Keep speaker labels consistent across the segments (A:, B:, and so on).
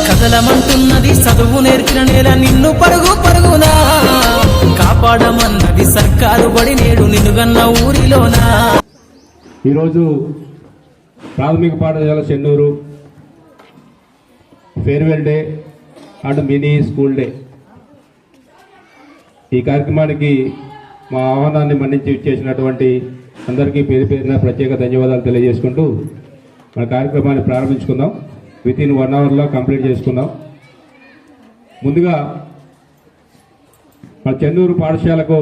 A: కదలమంటున్నది చదువు నేర్చిన నేల నిన్ను పరుగు పరుగునా కాపాడమన్నది సర్కారు బడి నేడు నిన్నుగన్న ఊరిలోనా.
B: ఈరోజు ప్రాథమిక పాఠశాల Chennur farewell day and mini school day. ఈ కార్యక్రమానికి మా ఆహ్వానాన్ని మన్నించి చేసినటువంటి అందరికీ పేరు పేరున ప్రత్యేక ధన్యవాదాలు తెలియజేసుకుంటూ మన కార్యక్రమాన్ని ప్రారంభించుకుందాం. వితిన్ 1 అవర్లో కంప్లీట్ చేసుకుందాం. ముందుగా మన చెన్నూరు పాఠశాలకు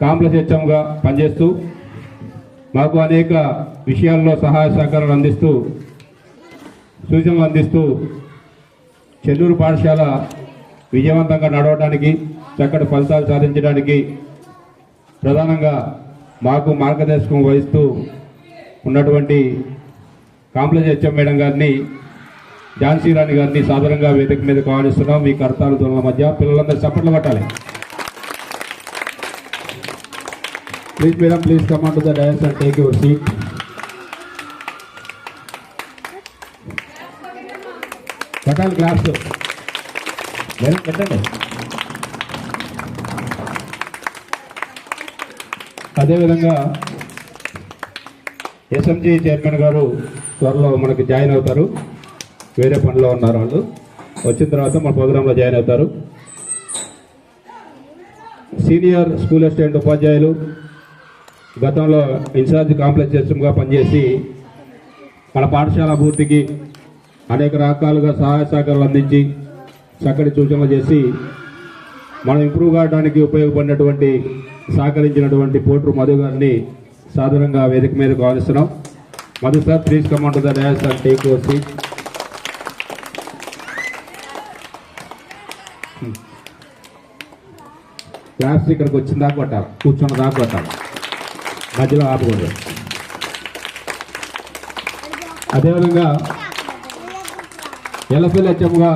B: కాంప్లెక్స్ హెచ్ఎంగా పనిచేస్తూ మాకు అనేక విషయాల్లో సహాయ సహకారాలు అందిస్తూ సూచనలు అందిస్తూ చెన్నూరు పాఠశాల విజయవంతంగా నడవడానికి చక్కటి ఫలితాలు సాధించడానికి ప్రధానంగా మాకు మార్గదర్శకం వహిస్తూ ఉన్నటువంటి కాంప్లెక్స్ హెచ్ఎం మేడం గారిని, ఝాన్సీ రాణి గారిని సాధారణంగా వేదిక మీద ఆహ్వానిస్తున్నాం. మీ కర్తాల ధ్వనుల మధ్య పిల్లలందరూ చప్పట్లు పట్టాలి. Please madam, please come on to the dais and take your seat. పట్టాలి క్లాప్స్ మేడం, పెట్టండి. అదేవిధంగా ఎస్ఎంజీ చైర్మన్ గారు త్వరలో మనకి జాయిన్ అవుతారు. వేరే పనిలో ఉన్నారు. వాళ్ళు వచ్చిన తర్వాత మన ప్రోగ్రాంలో జాయిన్ అవుతారు. సీనియర్ స్కూల్ అసిస్టెంట్ ఉపాధ్యాయులు గతంలో ఇన్ఛార్జ్ కాంప్లెక్స్ సిస్టమ్గా పనిచేసి మన పాఠశాల అభివృద్ధికి అనేక రకాలుగా సహాయ సహకారాలు అందించి చక్కటి సూచనలు చేసి మనం ఇంప్రూవ్ కావడానికి ఉపయోగపడినటువంటి సహకరించినటువంటి పోట్రు మధు గారిని సాధారణంగా వేదిక మీదకు ఆహ్వానిస్తున్నాం. Madhu sir, please come on to the dais and take your seat. Class ఇక్కడికి వచ్చిన దాకా కొట్టాలి, కూర్చున్న దాకా కొట్టాలి, మధ్యలో ఆపకూడదు. అదేవిధంగా ఎల్ఎస్ఎల్ హెచ్ఎంగా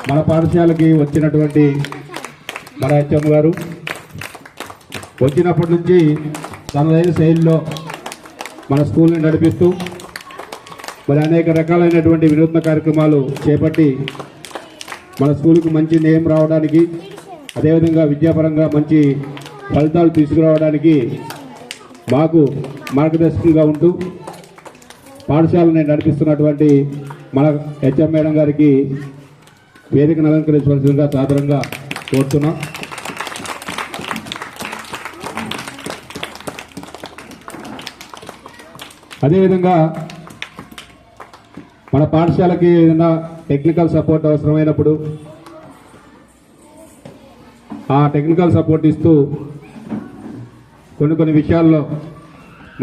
B: మన పాఠశాలకి వచ్చినటువంటి మన హెచ్ఎం గారు వచ్చినప్పటి నుంచి తనదైన శైలిలో మన స్కూల్ని నడిపిస్తూ మరి అనేక రకాలైనటువంటి వినూత్న కార్యక్రమాలు చేపట్టి మన స్కూల్కి మంచి నేమ్ రావడానికి, అదేవిధంగా విద్యాపరంగా మంచి ఫలితాలు తీసుకురావడానికి మాకు మార్గదర్శకంగా ఉంటూ పాఠశాలని నడిపిస్తున్నటువంటి మన హెచ్ఎం మేడం గారికి వేదికను అలంకరించవలసిందిగా సాధారణంగా కోరుతున్నాం. అదేవిధంగా మన పాఠశాలకి ఏదైనా టెక్నికల్ సపోర్ట్ అవసరమైనప్పుడు ఆ టెక్నికల్ సపోర్ట్ ఇస్తూ కొన్ని విషయాల్లో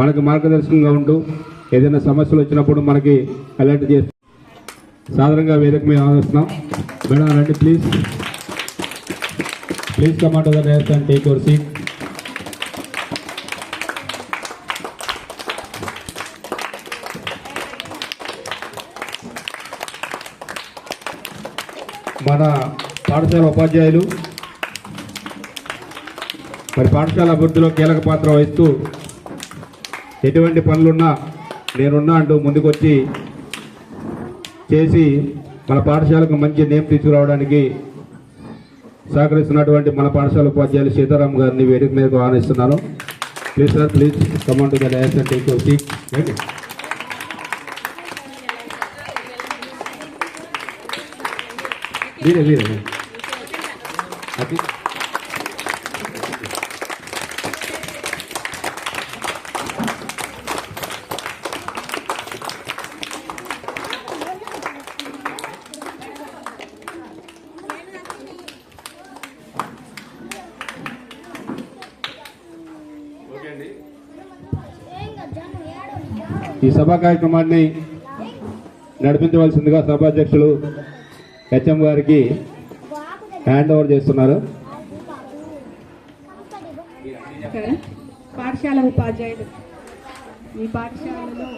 B: మనకు మార్గదర్శకంగా ఉంటూ ఏదైనా సమస్యలు వచ్చినప్పుడు మనకి అలర్ట్ చేస్తూ సాధారణంగా వేదిక మీద ఆలోచిస్తున్నాం. మేడం రండి, please come on to the dais and take your seat. మన పాఠశాల ఉపాధ్యాయులు మరి పాఠశాల అభివృద్ధిలో కీలక పాత్ర వహిస్తూ ఎటువంటి పనులున్నా నేనున్నా అంటూ ముందుకొచ్చి చేసి మన పాఠశాలకు మంచి నేమ్ తీసుకురావడానికి సహకరిస్తున్నటువంటి మన పాఠశాల ఉపాధ్యాయులు సీతారాం గారిని వేదిక మీదకు ఆహ్వానిస్తున్నాను. Please sir, please come on to the dais and take your seat. వీరే అది ఈ సభా కార్యక్రమాన్ని నడిపించవలసిందిగా సభాధ్యక్షులు హెచ్ఎం గారికి హ్యాండ్ ఓవర్ చేస్తున్నారు.
C: పాఠశాల ఉపాధ్యాయులు ఈ పాఠశాలలో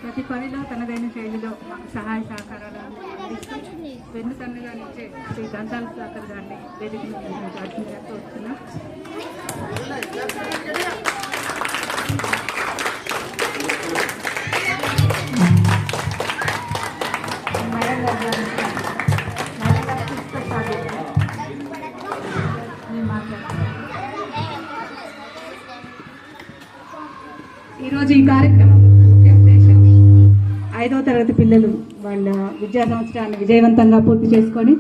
C: ప్రతి పనిలో తనదైన శైలిలో మాకు సహాయ సహకారాలు అందిస్తూ వెన్నుతన్నుగా నిచ్చే శ్రీ దంతాల సుధాకర్ గారిని వేదిక మీద వస్తున్నాం. ఈరోజు ఈ కార్యక్రమం ముఖ్య ఉద్దేశం 5వ తరగతి పిల్లలు వాళ్ళ విద్యా సంవత్సరాన్ని విజయవంతంగా పూర్తి చేసుకొని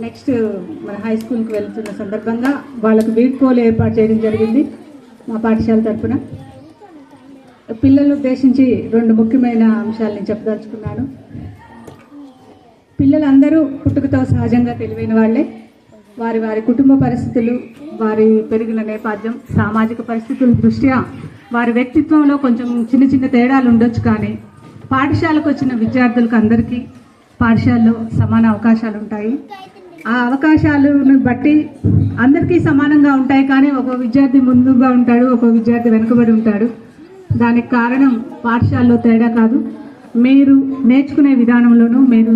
C: నెక్స్ట్ మన హై స్కూల్కి వెళ్తున్న సందర్భంగా వాళ్ళకు వీడ్కోలు ఏర్పాటు చేయడం జరిగింది మా పాఠశాల తరఫున. పిల్లలను ఉద్దేశించి 2 ముఖ్యమైన అంశాలు నేను చెప్పదలుచుకున్నాను. పిల్లలందరూ పుట్టుకతో సహజంగా తెలివైన వాళ్ళే. వారి వారి కుటుంబ పరిస్థితులు, వారి పెరిగిన నేపథ్యం, సామాజిక పరిస్థితుల దృష్ట్యా వారి వ్యక్తిత్వంలో కొంచెం చిన్న చిన్న తేడాలు ఉండొచ్చు. కానీ పాఠశాలకు వచ్చిన విద్యార్థులకు అందరికీ పాఠశాలలో సమాన అవకాశాలు ఉంటాయి. ఆ అవకాశాలను బట్టి అందరికీ సమానంగా ఉంటాయి. కానీ ఒక విద్యార్థి ముందుగా ఉంటాడు, ఒక విద్యార్థి వెనుకబడి ఉంటాడు. దానికి కారణం పాఠశాలలో తేడా కాదు, మీరు నేర్చుకునే విధానంలోనూ మీరు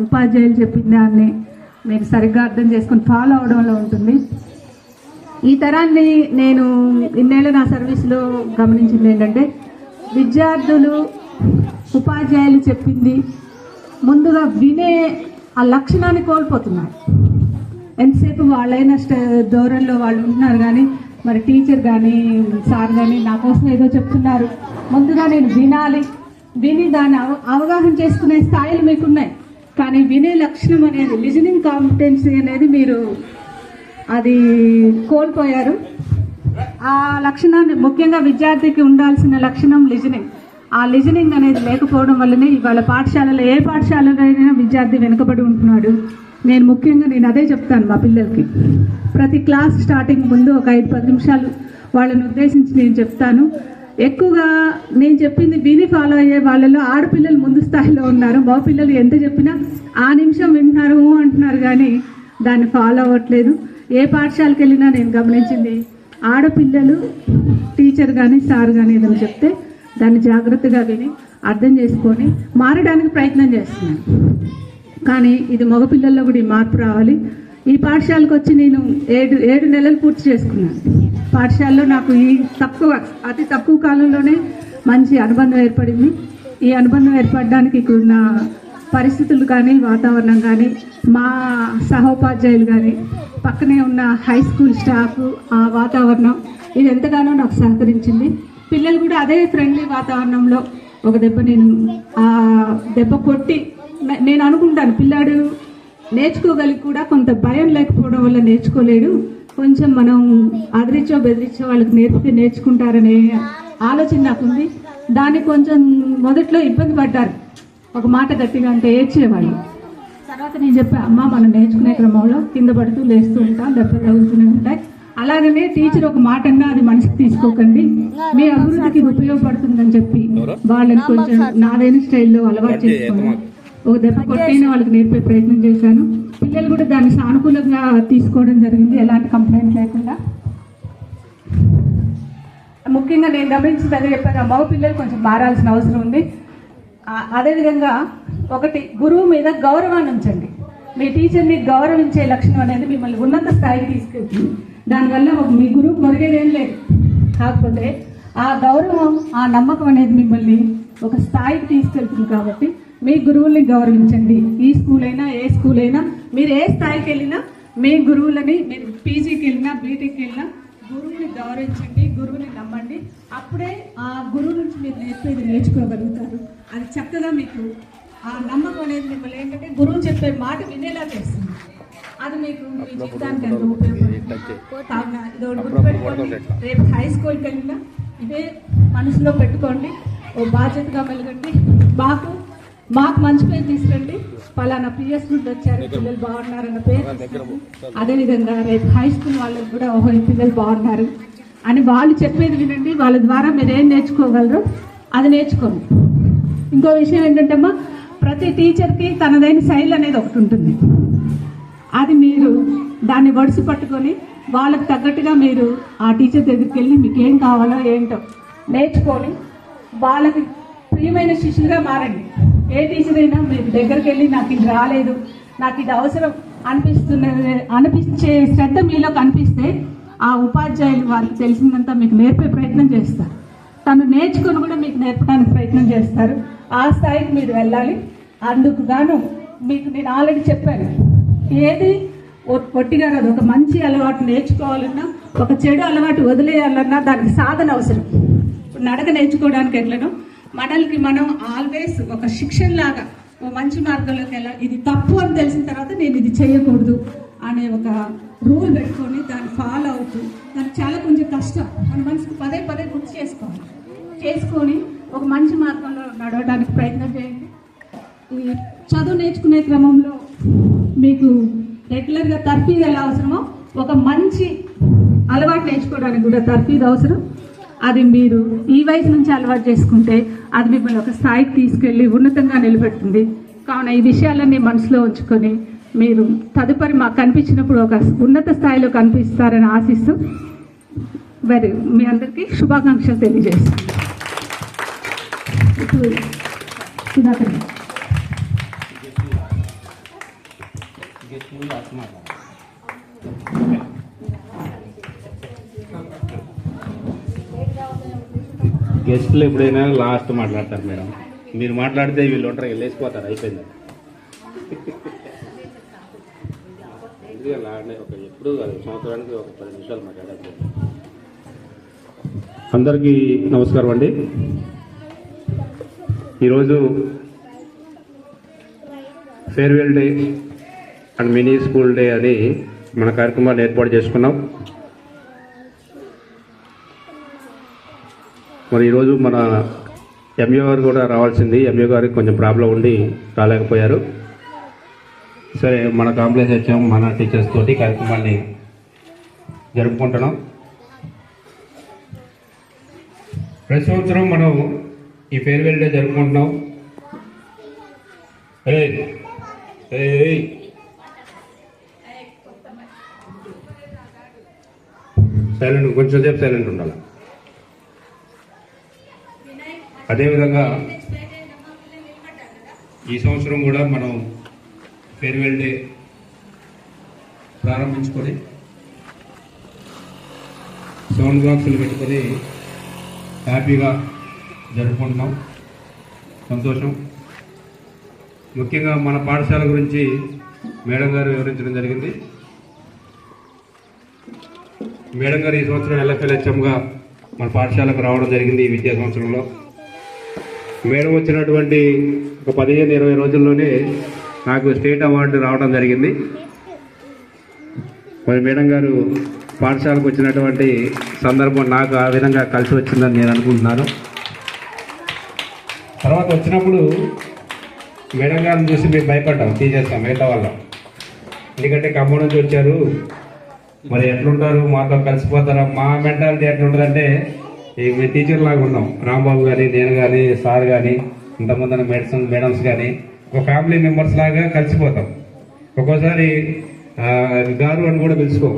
C: ఉపాధ్యాయులు చెప్పిన దాన్ని మీరు సరిగ్గా అర్థం చేసుకొని ఫాలో అవడంలో ఉంటుంది. ఈ తరాన్ని నేను ఇన్నేళ్ళు నా సర్వీస్లో గమనించింది ఏంటంటే, విద్యార్థులు ఉపాధ్యాయులు చెప్పింది ముందుగా వినే ఆ లక్షణాన్ని కోల్పోతున్నారు. ఎంతసేపు వాళ్ళైన ధోరణిలో వాళ్ళు ఉంటున్నారు. కానీ మరి టీచర్ కానీ సార్ కానీ నా కోసం ఏదో చెప్తున్నారు, ముందుగా నేను వినాలి, విని దాన్ని అవగాహన చేసుకునే స్థాయిలు మీకున్నాయి. కానీ వినే లక్షణం అనేది, లిజనింగ్ కాంపిటెన్సీ అనేది మీరు అది కోల్పోయారు. ఆ లక్షణాన్ని, ముఖ్యంగా విద్యార్థికి ఉండాల్సిన లక్షణం లిజనింగ్, ఆ లిజనింగ్ అనేది లేకపోవడం వల్లనే ఇవాళ పాఠశాలలో ఏ పాఠశాలలో అయినా విద్యార్థి వెనుకబడి ఉంటున్నాడు. నేను ముఖ్యంగా అదే చెప్తాను మా పిల్లలకి. ప్రతి క్లాస్ స్టార్టింగ్ ముందు ఒక 5-10 నిమిషాలు వాళ్ళని ఉద్దేశించి నేను చెప్తాను. ఎక్కువగా నేను చెప్పింది విని ఫాలో అయ్యే వాళ్ళలో ఆడపిల్లలు ముందు స్థాయిలో ఉన్నారు. మగ పిల్లలు ఎంత చెప్పినా ఆ నిమిషం వింటున్నారు అంటున్నారు, కానీ దాన్ని ఫాలో అవ్వట్లేదు. ఏ పాఠశాలకు వెళ్ళినా నేను గమనించింది, ఆడపిల్లలు టీచర్ కానీ సార్ కానీ ఏదైనా చెప్తే దాన్ని జాగ్రత్తగా విని అర్థం చేసుకొని మారడానికి ప్రయత్నం చేస్తున్నాను. కానీ ఇది మగపిల్లల్లో కూడా ఈ మార్పు రావాలి. ఈ పాఠశాలకు వచ్చి నేను 7 నెలలు పూర్తి చేసుకున్నాను. పాఠశాలలో నాకు ఈ అతి తక్కువ కాలంలోనే మంచి అనుబంధం ఏర్పడింది. ఈ అనుబంధం ఏర్పడడానికి ఇక్కడున్న పరిస్థితులు కానీ, వాతావరణం కానీ, మా సహోపాధ్యాయులు కానీ, పక్కనే ఉన్న హై స్కూల్ స్టాఫ్, ఆ వాతావరణం ఇది ఎంతగానో నాకు సహకరించింది. పిల్లలు కూడా అదే ఫ్రెండ్లీ వాతావరణంలో ఒక దెబ్బ కొట్టి నేను అనుకుంటాను, పిల్లాడు నేర్చుకోగలిగి కూడా కొంత భయం లేకపోవడం వల్ల నేర్చుకోలేడు, కొంచెం మనం అదిరిచ్చో బెదిరించో వాళ్ళకి నేర్పితే నేర్చుకుంటారనే ఆలోచన నాకుంది. దానికి కొంచెం మొదట్లో ఇబ్బంది పడ్డారు, ఒక మాట గట్టిగా అంటే ఏడ్చేవాళ్ళు. తర్వాత నేను చెప్పాను, అమ్మ మనం నేర్చుకునే క్రమంలో కింద పడుతూ లేస్తూ ఉంటాం, దెబ్బలు తగులుతూనే ఉంటాయి. అలాగనే టీచర్ ఒక మాట అన్నా అది మనసుకు తీసుకోకండి, మీ అభివృద్ధికి ఉపయోగపడుతుందని చెప్పి వాళ్ళని కొంచెం నాదైన స్టైల్లో అలవాటు చేసుకొని ఒక దెబ్బ కొట్టైనా వాళ్ళకి నేర్పే ప్రయత్నం చేశాను. పిల్లలు కూడా దాన్ని సానుకూలంగా తీసుకోవడం జరిగింది, ఎలాంటి కంప్లైంట్ లేకుండా. ముఖ్యంగా నేను గమనించింది అదే చెప్పాను, మగ పిల్లలు కొంచెం మారాల్సిన అవసరం ఉంది. అదేవిధంగా ఒకటి, గురువు మీద గౌరవాన్ని ఉంచండి. మీ టీచర్ని గౌరవించే లక్షణం అనేది మిమ్మల్ని ఉన్నత స్థాయికి తీసుకెళ్తుంది. దానివల్ల మీ గురువు మరిగేదేం లేదు. కాకపోతే ఆ గౌరవం, ఆ నమ్మకం అనేది మిమ్మల్ని ఒక స్థాయికి తీసుకెళ్తుంది. కాబట్టి మీ గురువుల్ని గౌరవించండి. ఈ స్కూల్ అయినా ఏ స్కూల్ అయినా, మీరు ఏ స్థాయికి వెళ్ళినా మీ గురువులని, మీరు పీజీకి వెళ్ళినా బీటెక్కి వెళ్ళినా గురువుని గౌరవించండి, గురువుని నమ్మండి. అప్పుడే ఆ గురువు నుంచి మీరు నేర్పేది నేర్చుకోగలుగుతారు. అది చక్కగా మీకు ఆ నమ్మకం అనేది మిమ్మల్ని ఏంటంటే గురువు చెప్పే మాట వినేలా చేస్తుంది. అది మీకు మీ జీవితానికి ఎంతో ఉపయోగపడుతుంది. కావున ఇది ఒకటి గుర్తుపెట్టుకోండి. రేపు హై స్కూల్కి వెళ్ళినా ఇదే మనసులో పెట్టుకోండి, ఓ బాధ్యతగా మెలగండి. మాకు మంచి పేరు తీసుకురండి, పలానా పిఎస్ నుండి వచ్చారు, పిల్లలు బాగున్నారన్న పేరు తీసుకురండి. అదేవిధంగా రేపు హై స్కూల్ వాళ్ళకి కూడా ఓహో ఈ పిల్లలు బాగున్నారు అని వాళ్ళు చెప్పేది వినండి. వాళ్ళ ద్వారా మీరు ఏం నేర్చుకోగలరో అది నేర్చుకోండి. ఇంకో విషయం ఏంటంటే అమ్మా, ప్రతి టీచర్కి తనదైన శైలి అనేది ఒకటి ఉంటుంది. అది మీరు దాన్ని వడిసి పట్టుకొని వాళ్ళకి తగ్గట్టుగా మీరు ఆ టీచర్ దగ్గరికి వెళ్ళి మీకు ఏం కావాలో ఏంటో నేర్చుకొని వాళ్ళకి ప్రియమైన శిష్యులుగా మారండి. ఏ టీచర్ అయినా మీరు దగ్గరికి వెళ్ళి నాకు ఇది రాలేదు, నాకు ఇది అవసరం అనిపించే శ్రద్ధ మీలో కనిపిస్తే ఆ ఉపాధ్యాయులు వారికి తెలిసిందంతా మీకు నేర్పే ప్రయత్నం చేస్తారు. తను నేర్చుకొని కూడా మీకు నేర్పడానికి ప్రయత్నం చేస్తారు. ఆ స్థాయికి మీరు వెళ్ళాలి. అందుకు గాను మీకు నేను ఆల్రెడీ చెప్పాను, ఏది ఒట్టిగా కాదు, ఒక మంచి అలవాటు నేర్చుకోవాలన్నా, ఒక చెడు అలవాటు వదిలేయాలన్నా దానికి సాధన అవసరం. నడక నేర్చుకోవడానికి ఎట్లనో మనల్ని మనం ఆల్వేస్ ఒక శిక్షణ లాగా ఒక మంచి మార్గంలోకి వెళ్ళాలి. ఇది తప్పు అని తెలిసిన తర్వాత నేను ఇది చేయకూడదు అనే ఒక రూల్ పెట్టుకొని దాన్ని ఫాలో అవుతూ, దానికి చాలా కొంచెం కష్టం, మన మనసుకు పదే పదే గుర్తు చేసుకొని ఒక మంచి మార్గంలో నడవడానికి ప్రయత్నం చేయండి. ఈ చదువు నేర్చుకునే క్రమంలో మీకు రెగ్యులర్గా తర్ఫీదు ఎలా అవసరమో ఒక మంచి అలవాటు నేర్చుకోవడానికి కూడా తర్ఫీదు అవసరం. అది మీరు ఈ వయసు నుంచి అలవాటు చేసుకుంటే అది మిమ్మల్ని ఒక స్థాయికి తీసుకెళ్ళి ఉన్నతంగా నిలబెడుతుంది. కావున ఈ విషయాలన్నీ మనసులో ఉంచుకొని మీరు తదుపరి మాకు కనిపించినప్పుడు ఒక ఉన్నత స్థాయిలో కనిపిస్తారని ఆశిస్తూ మీ అందరికీ శుభాకాంక్షలు తెలియజేస్తాను. సుధాకర్
B: గెస్టులు ఎప్పుడైనా లాస్ట్ మాట్లాడతారు మేడం. మీరు మాట్లాడితే వీళ్ళు ఉంటారు, వెళ్ళేసిపోతారు, అయిపోయింది. ఎప్పుడు సంవత్సరానికి ఒక 10 నిమిషాలు మాట్లాడాలి. అందరికీ నమస్కారం అండి. ఈరోజు farewell day and mini school day అని మన కార్యక్రమాన్ని ఏర్పాటు చేసుకున్నాం. మరి ఈరోజు మన ఎంఏ గారు కూడా రావాల్సింది, ఎంఏ గారికి కొంచెం ప్రాబ్లం ఉండి రాలేకపోయారు. సరే, మన కాంప్లెక్స్ వచ్చాము, మన టీచర్స్ తోటి కార్యక్రమాన్ని జరుపుకుంటున్నాం. ప్రతి సంవత్సరం మనం ఈ ఫేర్వెల్ డే జరుపుకుంటున్నాం. సైలెంట్, కొంచెం సేపు సైలెంట్ ఉండాలి. అదేవిధంగా ఈ సంవత్సరం కూడా మనం ఫేర్వెల్ డే ప్రారంభించుకొని సౌండ్ బాక్సులు పెట్టుకొని హ్యాపీగా జరుపుకుంటున్నాం. సంతోషం. ముఖ్యంగా మన పాఠశాల గురించి మేడం గారు వివరించడం జరిగింది. మేడం గారు ఈ సంవత్సరం LFLHMగా మన పాఠశాలకు రావడం జరిగింది. ఈ విద్యా సంవత్సరంలో మేడం వచ్చినటువంటి ఒక 15-20 రోజుల్లోనే నాకు స్టేట్ అవార్డు రావడం జరిగింది. మరి మేడం గారు పాఠశాలకు వచ్చినటువంటి సందర్భం నాకు ఆ విధంగా కలిసి వచ్చిందని నేను అనుకుంటున్నాను. తర్వాత వచ్చినప్పుడు మేడం గారిని చూసి మేము భయపడ్డాం, తీసేస్తాం మిగతా వాళ్ళం. ఎందుకంటే ఖమ్మం నుంచి వచ్చారు, మరి ఎట్లుంటారు, మాతో కలిసిపోతారా, మా మెంటాలిటీ ఎట్లుంటుందంటే మీ టీచర్ లాగా ఉన్నాం. రాంబాబు కానీ, నేను కానీ, సార్ కానీ, ఇంతమంది మేడమ్స్ కానీ ఒక ఫ్యామిలీ మెంబర్స్ లాగా కలిసిపోతాం. ఒక్కోసారి గారు అని కూడా పిలుచుకో,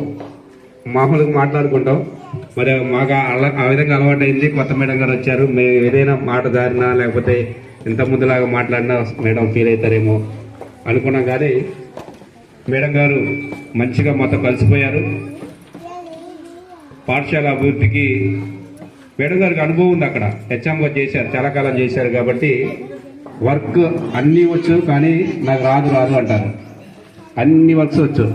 B: మామూలుగా మాట్లాడుకుంటాం. మరి మాకు ఆ విధంగా అలవాటైంది. కొత్త మేడం గారు వచ్చారు, మేము ఏదైనా మాట దారినా లేకపోతే ఇంత ముందులాగా మాట్లాడినా మేడం ఫీల్ అవుతారేమో అనుకున్నాం. కానీ మేడం గారు మంచిగా మొత్తం కలిసిపోయారు. పాఠశాల అభివృద్ధికి మేడం గారికి అనుభవం ఉంది. అక్కడ హెచ్ఎంగా చేశారు, చాలా కాలం చేశారు. కాబట్టి వర్క్ అన్నీ వచ్చు, కానీ నాకు రాదు అంటారు. అన్ని వర్క్స్ వచ్చు.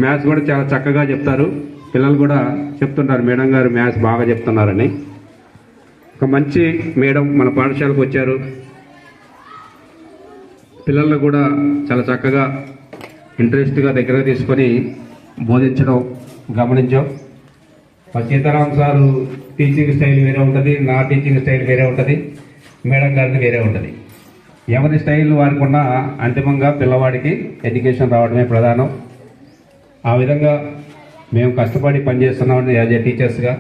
B: మ్యాథ్స్ కూడా చాలా చక్కగా చెప్తారు. పిల్లలు కూడా చెప్తుంటారు మేడం గారు మ్యాథ్స్ బాగా చెప్తున్నారని. ఒక మంచి మేడం మన పాఠశాలకు వచ్చారు. పిల్లలను కూడా చాలా చక్కగా ఇంట్రెస్ట్గా దగ్గర తీసుకొని బోధించడం గమనించాం. మా సీతారాం సారు టీచింగ్ స్టైల్ వేరే ఉంటుంది, నా టీచింగ్ స్టైల్ వేరే ఉంటుంది, మేడం గారిది వేరే ఉంటుంది. ఎవరి స్టైల్ వారికి ఉన్న అంతిమంగా పిల్లవాడికి ఎడ్యుకేషన్ రావడమే ప్రధానం. ఆ విధంగా మేము కష్టపడి పనిచేస్తున్నామని యాజ్ ఏ టీచర్స్గా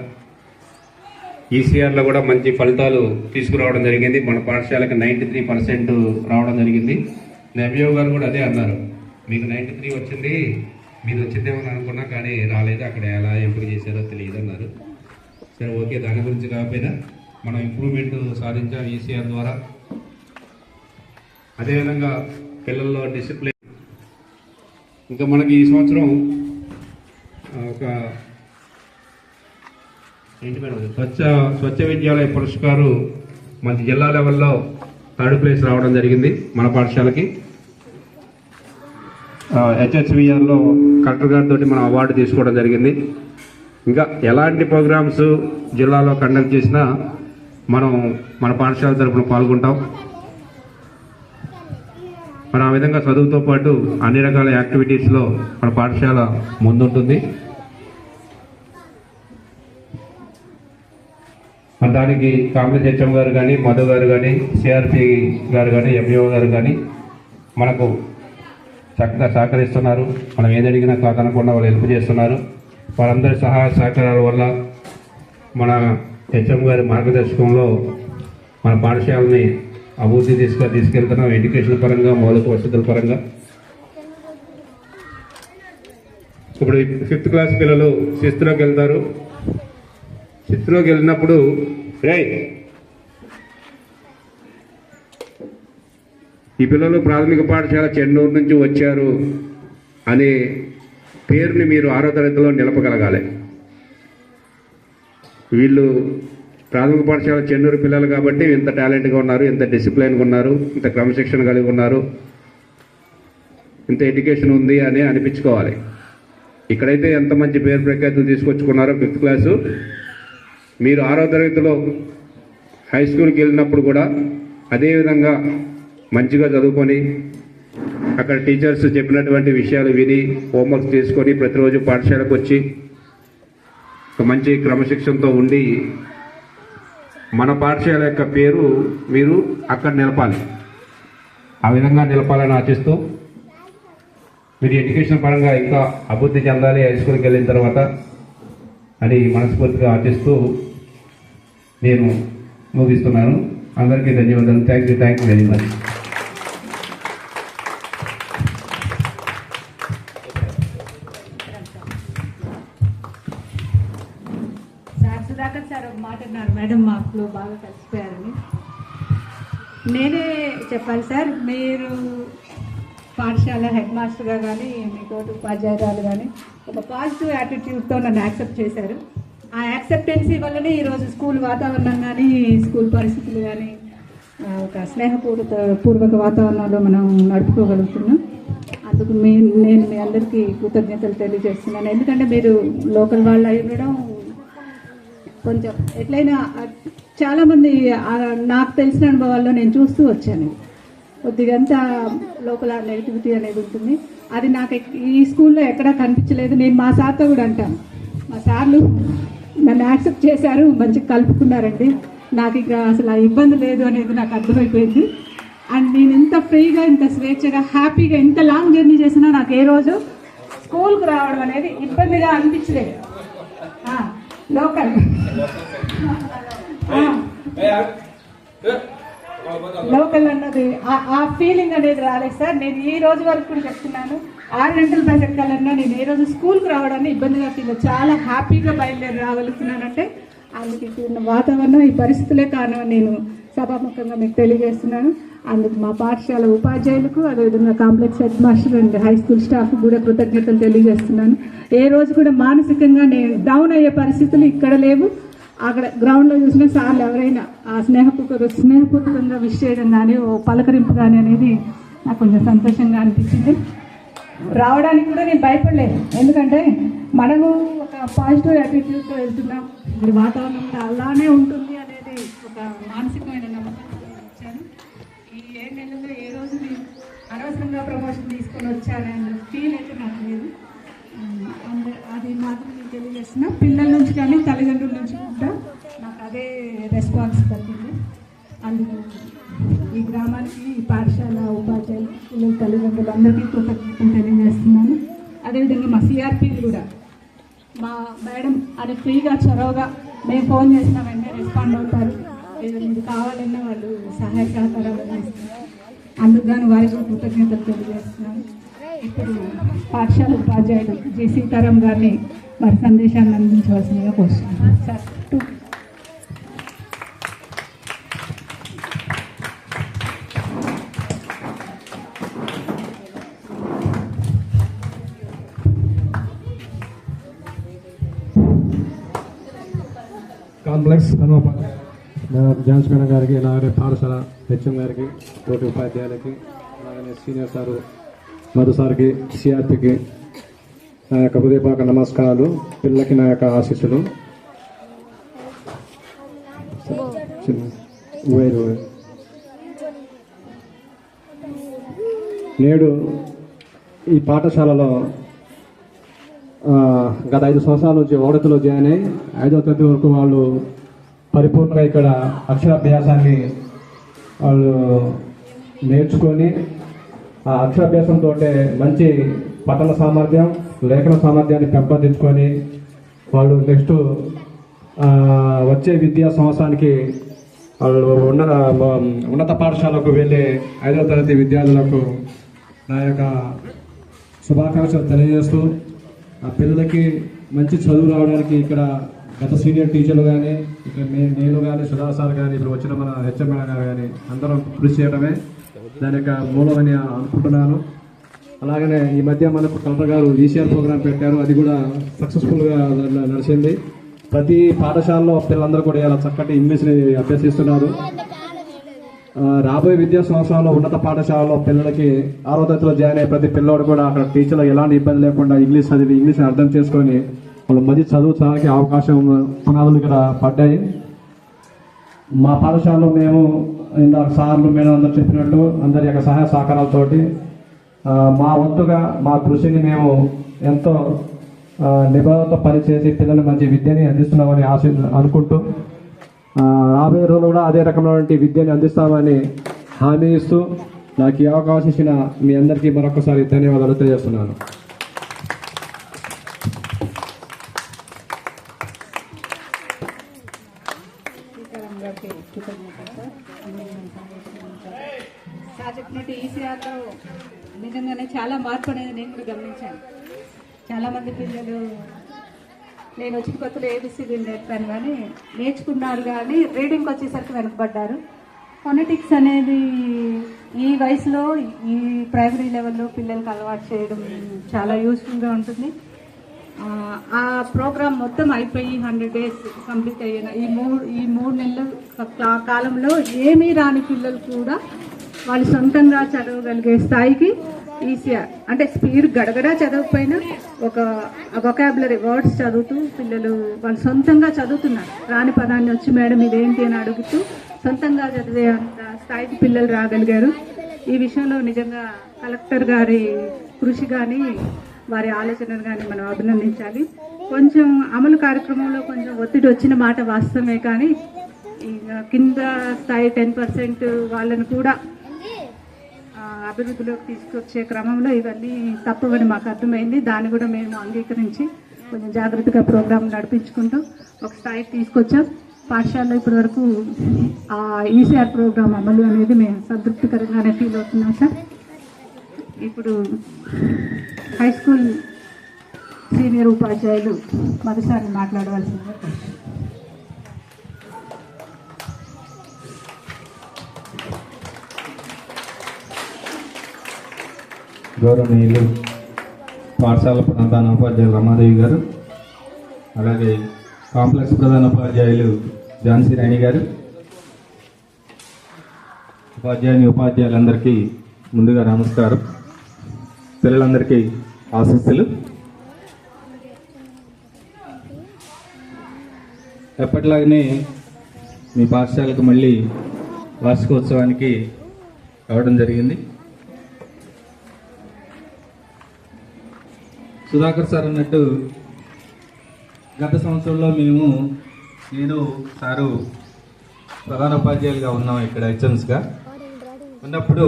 B: ఈసీఆర్లో కూడా మంచి ఫలితాలు తీసుకురావడం జరిగింది. మన పాఠశాలకు 93% రావడం జరిగింది. ఎంఈఓ గారు కూడా అదే అన్నారు, మీకు 93 వచ్చింది, మీరు వచ్చిందేమో అనుకున్నా కానీ రాలేదు, అక్కడ ఎలా ఎంపిక చేశారో తెలియదు అన్నారు. సరే, ఓకే, దాని గురించి కాకపోయినా మనం ఇంప్రూవ్మెంట్ సాధించాం ఈసీఆర్ ద్వారా. అదేవిధంగా పిల్లల్లో డిసిప్లిన్. ఇంకా మనకి ఈ సంవత్సరం ఒక ఏంటి మేడం స్వచ్ఛ విద్యాలయ పురస్కారు మన జిల్లా లెవెల్లో 3rd ప్లేస్ రావడం జరిగింది మన పాఠశాలకి. హెచ్హెచ్విఆర్లో కలెక్టర్ గారితో మనం అవార్డు తీసుకోవడం జరిగింది. ఇంకా ఎలాంటి ప్రోగ్రామ్స్ జిల్లాలో కండక్ట్ చేసినా మనం మన పాఠశాల తరఫున పాల్గొంటాం. మరి ఆ విధంగా చదువుతో పాటు అన్ని రకాల యాక్టివిటీస్లో మన పాఠశాల ముందుంటుంది. దానికి కాంగ్రెస్ హెచ్ఎం గారు కానీ, మధు గారు కానీ, సిఆర్పి గారు కానీ, ఎంఈఓ గారు కానీ మనకు చక్కగా సహకరిస్తున్నారు. మనం ఏది అడిగినా కాదనకుండా వాళ్ళు హెల్ప్ చేస్తున్నారు. వారందరి సహాయ సహకారాల వల్ల మన హెచ్ఎం గారి మార్గదర్శకంలో మన పాఠశాలని అభివృద్ధి తీసుకెళ్తున్నాం. ఎడ్యుకేషన్ పరంగా, మౌలిక వసతుల పరంగా. ఇప్పుడు 5th క్లాస్ పిల్లలు 6th వెళ్తారు. 6th వెళ్ళినప్పుడు ఈ పిల్లలు ప్రాథమిక పాఠశాల చెన్నూరు నుంచి వచ్చారు అనే పేరుని మీరు 6వ తరగతిలో నిలపగలగాలి. వీళ్ళు ప్రాథమిక పాఠశాల చెన్నూరు పిల్లలు కాబట్టి ఇంత టాలెంట్గా ఉన్నారు, ఇంత డిసిప్లైన్గా ఉన్నారు, ఇంత క్రమశిక్షణ కలిగి ఉన్నారు, ఇంత ఎడ్యుకేషన్ ఉంది అని అనిపించుకోవాలి. ఇక్కడైతే ఎంత మంచి పేరు ప్రఖ్యాతులు తీసుకొచ్చుకున్నారో 5th క్లాసు, మీరు 6వ తరగతిలో హై స్కూల్కి వెళ్ళినప్పుడు కూడా అదేవిధంగా మంచిగా చదువుకొని అక్కడ టీచర్స్ చెప్పినటువంటి విషయాలు విని హోంవర్క్ చేసుకొని ప్రతిరోజు పాఠశాలకు వచ్చి ఒక మంచి క్రమశిక్షణతో ఉండి మన పాఠశాల యొక్క పేరు మీరు అక్కడ నిలపాలి. ఆ విధంగా నిలపాలని ఆశిస్తూ మీరు ఎడ్యుకేషన్ పరంగా ఇంకా అభివృద్ధి చెందాలి హై స్కూల్కి వెళ్ళిన తర్వాత అని మనస్ఫూర్తిగా ఆశిస్తూ నేను ముగిస్తున్నాను. అందరికీ ధన్యవాదాలు. Thank you very much.
C: Sudhakar sir ఒక మాట అన్నారు, మేడం మాకు బాగా కలిసిపోయారని. నేనే చెప్పాలి సార్, మీరు పాఠశాల హెడ్ మాస్టర్గా కానీ మీ తోటి ఉపాధ్యాయురాలు కానీ ఒక పాజిటివ్ యాటిట్యూడ్తో నన్ను యాక్సెప్ట్ చేశారు. ఆ యాక్సెప్టెన్సీ వల్లనే ఈరోజు స్కూల్ వాతావరణం కానీ, స్కూల్ పరిస్థితులు కానీ ఒక స్నేహపూర్వక వాతావరణంలో మనం నడుపుకోగలుగుతున్నాం. అందుకు నేను మీ అందరికీ కృతజ్ఞతలు తెలియజేస్తున్నాను. ఎందుకంటే మీరు లోకల్ వాళ్ళు అయి ఉండడం, కొంచెం ఎట్లయినా చాలామంది నాకు తెలిసిన అనుభవాల్లో నేను చూస్తూ వచ్చాను. కొద్దిగంతా లోపల నెగిటివిటీ అనేది ఉంటుంది. అది నాకు ఈ స్కూల్లో ఎక్కడా కనిపించలేదు. నేను మా సార్తో కూడా అంటాను, మా సార్లు నన్ను యాక్సెప్ట్ చేశారు, మంచిగా కలుపుకున్నారండి, నాకు ఇక అసలు ఆ ఇబ్బంది లేదు అనేది నాకు అర్థమైపోయింది. అండ్ నేను ఇంత ఫ్రీగా, ఇంత స్వేచ్ఛగా, హ్యాపీగా, ఇంత లాంగ్ జర్నీ చేసినా నాకు ఏ రోజు స్కూల్కి రావడం అనేది ఇబ్బందిగా అనిపించలేదు. లోకల్ లోకల్ అన్నది ఆ ఫీలింగ్ అనేది రాలేదు సార్. నేను ఈ రోజు వరకు కూడా చెప్తున్నాను, 6 గంటల బస్ ఎక్కాలన్నా నేను ఏ రోజు స్కూల్కి రావడాన్ని ఇబ్బందిగా ఫీల్, చాలా హ్యాపీగా బయలుదేరి రాగలుగుతున్నానంటే అందుకు ఉన్న వాతావరణం, ఈ పరిస్థితులే కారణం నేను సభాముఖంగా మీకు తెలియజేస్తున్నాను. అందుకు మా పాఠశాల ఉపాధ్యాయులకు, అదేవిధంగా complex head master and high school staff కూడా కృతజ్ఞతలు తెలియజేస్తున్నాను. ఏ రోజు కూడా మానసికంగా నేను డౌన్ అయ్యే పరిస్థితులు ఇక్కడ లేవు. అక్కడ గ్రౌండ్లో చూసిన సార్లు ఎవరైనా ఆ స్నేహపూర్వకంగా విష్ చేయడం కానీ, ఓ పలకరింపు కానీ అనేది నాకు కొంచెం సంతోషంగా అనిపించింది. రావడానికి కూడా నేను భయపడలేదు, ఎందుకంటే మనము ఒక పాజిటివ్ యాటిట్యూడ్తో వెళ్తున్నాం, మరి వాతావరణం కూడా అలానే ఉంటుంది అనేది ఒక మానసికమైన నమ్మకంతో వచ్చాను. ఈ 7 నెలల్లో ఏ రోజు నేను అనవసరంగా ప్రమోషన్ తీసుకొని వచ్చానని ఫీల్ అయితే నాకు లేదు. అది మాత్రం నేను తెలియజేస్తున్నా. పిల్లల నుంచి కానీ తల్లిదండ్రుల నుంచి కూడా నాకు అదే రెస్పాన్స్ దక్కింది. అందుకు ఈ గ్రామానికి, ఈ పాఠశాల ఉపాధ్యాయులు, పిల్లల తల్లిదండ్రులు అందరికీ కృతజ్ఞతలు తెలియజేస్తున్నాను. అదేవిధంగా మా సిఆర్పీలు కూడా మా మేడం అది ఫ్రీగా చొరవగా మేము ఫోన్ చేసిన వెంటనే రెస్పాండ్ అవుతారు. ఏదైనా ఇది కావాలన్నా వాళ్ళు సహాయ సహకారాలు ఇస్తారు. అందుకు గాను వారికి కృతజ్ఞతలు తెలియజేస్తున్నాను. ఇప్పుడు పాఠశాల ఉపాధ్యాయులు జి సీతారాం గారిని వారి సందేశాన్ని అందించవలసిందిగా కోరుతున్నాను సార్.
D: కాంప్లెక్స్ జాన్స్ మేడం గారికి, అలాగే పాఠశాల హెచ్ఎం గారికి, తోటి ఉపాధ్యాయులకి, అలాగే సీనియర్ సారు మధు సార్కి, సిఆర్పికి నా యొక్క హృదయపూర్వక నమస్కారాలు, పిల్లలకి నా యొక్క ఆశీస్సులు. నేడు ఈ పాఠశాలలో గత 5 సంవత్సరాల నుంచి 1వ జాయిన్ అయ్యి 5వ తరగతి వరకు వాళ్ళు పరిపూర్ణంగా ఇక్కడ అక్షరాభ్యాసాన్ని వాళ్ళు నేర్చుకొని ఆ అక్షరాభ్యాసంతో మంచి పఠన సామర్థ్యం, లేఖన సామర్థ్యాన్ని పెంపొందించుకొని వాళ్ళు నెక్స్ట్ వచ్చే విద్యా సంవత్సరానికి వాళ్ళు ఉన్నత పాఠశాలకు వెళ్ళే 5వ తరగతి విద్యార్థులకు నా యొక్క శుభాకాంక్షలు తెలియజేస్తూ ఆ పిల్లలకి మంచి చదువు రావడానికి ఇక్కడ గత సీనియర్ టీచర్లు కానీ ఇక్కడ నేను కానీ సుధా సార్ కానీ ఇప్పుడు వచ్చిన మన హెచ్ఎం గారు కానీ అందరం కృషి చేయడమే దాని యొక్క మూలమని అనుకుంటున్నాను. అలాగనే ఈ మధ్య మనకు కలెక్టర్ గారు ఈసీఆర్ ప్రోగ్రాం పెట్టారు, అది కూడా సక్సెస్ఫుల్గా నడిచింది. ప్రతి పాఠశాలలో పిల్లలందరూ కూడా ఇలా చక్కటి ఇంగ్లీష్ని అభ్యసిస్తున్నారు. రాబోయే విద్యా సంవత్సరాల్లో ఉన్నత పాఠశాలలో పిల్లలకి 6వ తరగతిలో జాయిన్ అయ్యే ప్రతి పిల్లవాడు కూడా అక్కడ టీచర్లకు ఎలాంటి ఇబ్బంది లేకుండా ఇంగ్లీష్ చదివి ఇంగ్లీష్ని అర్థం చేసుకొని వాళ్ళు మంచి చదువుతానికి అవకాశం పునాదులు ఇక్కడ పడ్డాయి. మా పాఠశాలలో మేము ఇందాక సార్లు మేడం అందరూ చెప్పినట్టు అందరి యొక్క సహాయ సహకారాలతోటి మా వంతుగా మా కృషిని మేము ఎంతో నిబద్ధతతో పనిచేసి పిల్లలు మంచి విద్యని అందిస్తున్నామని అనుకుంటూ రాబోయే రోజులు కూడా అదే రకమైనటువంటి విద్యని అందిస్తామని హామీ ఇస్తూ నాకు ఈ అవకాశం ఇచ్చిన మీ అందరికీ మరొకసారి ధన్యవాదాలు తెలియజేస్తున్నాను.
C: సార్ చెప్పినట్టు ఈసీఆర్లో నిజంగానే చాలా మార్పు అనేది నేను కూడా గమనించాను. చాలామంది పిల్లలు నేను వచ్చిన కొత్తలో ఏబిసిడి నేర్పాను కానీ నేర్చుకున్నారు కానీ రీడింగ్కి వచ్చేసరికి వెనకబడ్డారు. ఫొనెటిక్స్ అనేది ఈ వయసులో ఈ ప్రైమరీ లెవెల్లో పిల్లలకు అలవాటు చేయడం చాలా యూస్ఫుల్గా ఉంటుంది. ఆ ప్రోగ్రామ్ మొత్తం అయిపోయి 100 days కంప్లీట్ అయిన ఈ మూడు నెలల కాలంలో ఏమీ రాని పిల్లలు కూడా వాళ్ళు సొంతంగా చదవగలిగే స్థాయికి ఈసీఆర్ అంటే స్పీడ్ గడగడా చదవకపోయినా ఒక వొకాబులరీ వర్డ్స్ చదువుతూ పిల్లలు వాళ్ళు సొంతంగా చదువుతున్నారు. రాని పదాన్ని వచ్చి మేడం ఇదేంటి అని అడుగుతూ సొంతంగా చదివే అంత స్థాయికి పిల్లలు రాగలిగారు. ఈ విషయంలో నిజంగా కలెక్టర్ గారి కృషి కానీ వారి ఆలోచనలు కానీ మనం అభినందించాలి. కొంచెం అమలు కార్యక్రమంలో కొంచెం ఒత్తిడి వచ్చిన మాట వాస్తవమే కానీ కింద స్థాయి 10% వాళ్ళని కూడా అభివృద్ధిలోకి తీసుకొచ్చే క్రమంలో ఇవన్నీ తప్పవని మాకు అర్థమైంది. దాన్ని కూడా మేము అంగీకరించి కొంచెం జాగ్రత్తగా ప్రోగ్రాం నడిపించుకుంటూ ఒక స్థాయికి తీసుకొచ్చాం. పాఠశాలలో ఇప్పటి వరకు ఈసీఆర్ ప్రోగ్రాం అమలు అనేది మేము సంతృప్తికరంగానే ఫీల్ అవుతున్నాం సార్. ఇప్పుడు హై స్కూల్ సీనియర్ ఉపాధ్యాయులు మొదటిసారి మాట్లాడవలసిందిగా
B: గౌరవనీయులు పాఠశాల ప్రధాన ఉపాధ్యాయులు రమాదేవి గారు, అలాగే కాంప్లెక్స్ ప్రధాన ఉపాధ్యాయులు ఝాన్సీ రాణి గారు, ఉపాధ్యాయులందరికీ ముందుగా నమస్కారం. పిల్లలందరికీ ఆశీస్సులు. ఎప్పటిలాగానే మీ పాఠశాలకు మళ్ళీ వార్షికోత్సవానికి రావడం జరిగింది. సుధాకర్ సార్ అన్నట్టు గత సంవత్సరంలో నేను సారు ప్రధాన ఉపాధ్యాయులుగా ఉన్నాం ఇక్కడ హెచ్ఎంస్గా ఉన్నప్పుడు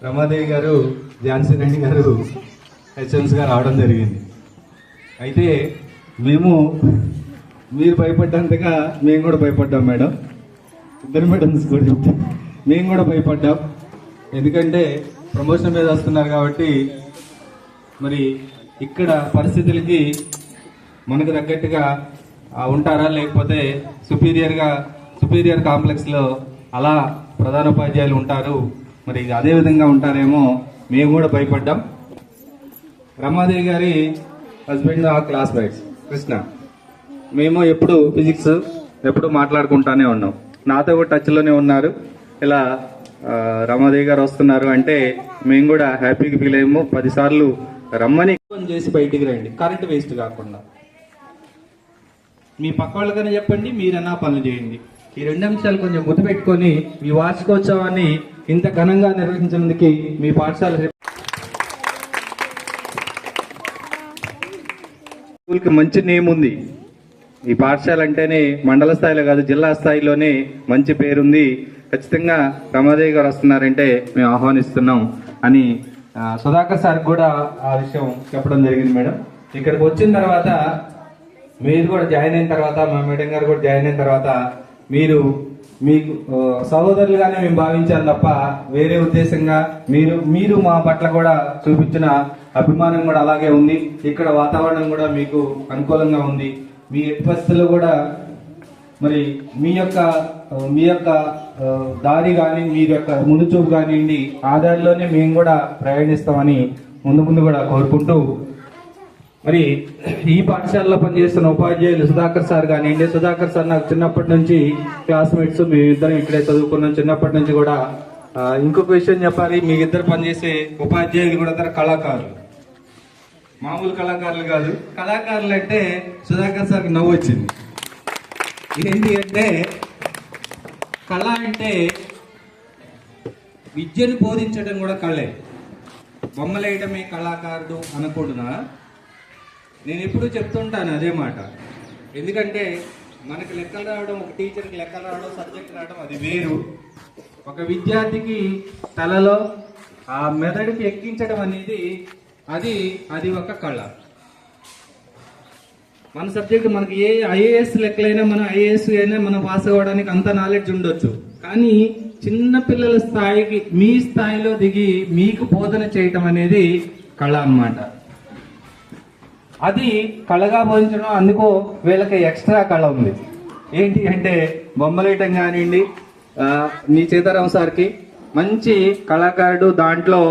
B: రమాదేవి గారు, ఝాన్సీ రాణి గారు హెచ్ఎంస్గా రావడం జరిగింది. అయితే మీరు భయపడ్డంతగా మేము కూడా భయపడ్డాం మేడం. ఇద్దరు మేడమ్స్ కూడా చెప్తే మేము కూడా భయపడ్డాం. ఎందుకంటే ప్రమోషన్ మీద వస్తున్నారు కాబట్టి మరి ఇక్కడ పరిస్థితులకి మనకు తగ్గట్టుగా ఉంటారా, లేకపోతే సుపీరియర్ కాంప్లెక్స్లో అలా ప్రధాన ఉపాధ్యాయులు ఉంటారు, మరి అదే విధంగా ఉంటారేమో మేము కూడా భయపడ్డాం. రమాదేవి గారి హస్బెండ్ క్లాస్మేట్స్ కృష్ణ, మేము ఎప్పుడు ఫిజిక్స్ ఎప్పుడు మాట్లాడుకుంటానే ఉన్నాం. నాతో కూడా టచ్లోనే ఉన్నారు. ఇలా
E: రమాదేవి గారు వస్తున్నారు అంటే మేము కూడా హ్యాపీగా ఫీల్ అయ్యాము. 10 సార్లు రమ్మని
A: చేసి బయటికి రండి, కరెంట్ వేస్ట్ కాకుండా. మీ పక్క వాళ్ళకైనా చెప్పండి, మీరన్నా పనులు చేయండి. ఈ 2 అంశాలు కొంచెం గుర్తుపెట్టుకొని మీ వార్షికోత్సవాన్ని ఇంత ఘనంగా నిర్వహించినందుకు మీ పాఠశాల
E: స్కూల్కి మంచి నేమ్ ఉంది. ఈ పాఠశాల అంటేనే మండల స్థాయిలో కాదు, జిల్లా స్థాయిలోనే మంచి పేరుంది. ఖచ్చితంగా రమాదేవి గారు వస్తున్నారంటే మేము ఆహ్వానిస్తున్నాం అని సుధాకర్ సార్ కూడా ఆ విషయం చెప్పడం జరిగింది. మేడం ఇక్కడికి వచ్చిన తర్వాత, మీరు కూడా జాయిన్ అయిన తర్వాత, మా మేడం గారు కూడా జాయిన్ అయిన తర్వాత మీరు మీకు సహోదరులుగానే మేము భావించాం తప్ప వేరే ఉద్దేశంగా మీరు మా పట్ల కూడా చూపించిన అభిమానం కూడా అలాగే ఉంది. ఇక్కడ వాతావరణం కూడా మీకు అనుకూలంగా ఉంది. మీ ఎట్టి పరిస్థితుల్లో కూడా మరి మీ యొక్క దారి కానీ మీ యొక్క ముందు చూపు కానివ్వండి, ఆ దారిలోనే మేము కూడా ప్రయాణిస్తామని ముందు కూడా కోరుకుంటూ, మరి ఈ పాఠశాలలో పనిచేస్తున్న ఉపాధ్యాయులు సుధాకర్ సార్ కానివ్వండి. సుధాకర్ సార్ నాకు చిన్నప్పటి నుంచి క్లాస్మేట్స్, మేమిద్దరం ఇక్కడే చదువుకున్నాం చిన్నప్పటి నుంచి కూడా. ఇంకొక విషయం చెప్పాలి, మీ ఇద్దరు పనిచేసే ఉపాధ్యాయులు కూడా ఇద్దరు కళాకారులు, మామూలు కళాకారులు కాదు. కళాకారులు అంటే సుధాకర్ సార్కి నవ్వు వచ్చింది. ఏంటి అంటే, కళ అంటే విద్యను బోధించడం కూడా కళే. బొమ్మలేయటమే కళాకారుడు అనకూడదా? నేను ఎప్పుడూ చెప్తుంటాను అదే మాట. ఎందుకంటే మనకి లెక్కలు రావడం, ఒక టీచర్కి లెక్కలు రావడం, సబ్జెక్ట్ రావడం అది వేరు. ఒక విద్యార్థికి తలలో ఆ మెదడుకి ఎక్కించడం అనేది అది ఒక కళ. మన సబ్జెక్ట్ మనకి ఏ ఐఏఎస్ లెక్కలైనా, మన ఐఏఎస్ అయినా మనం పాస్ అవ్వడానికి అంత నాలెడ్జ్ ఉండొచ్చు. కానీ చిన్న పిల్లల స్థాయికి, మీ స్థాయిలో దిగి మీకు బోధన చేయటం అనేది కళ అన్నమాట. అది కళగా బోధించడం. అందుకో వీళ్ళకి ఎక్స్ట్రా కళ ఉంది. ఏంటి అంటే బొమ్మలేయటం కానివ్వండి. మీ సీతారాం సార్కి మంచి కళాకారుడు, దాంట్లో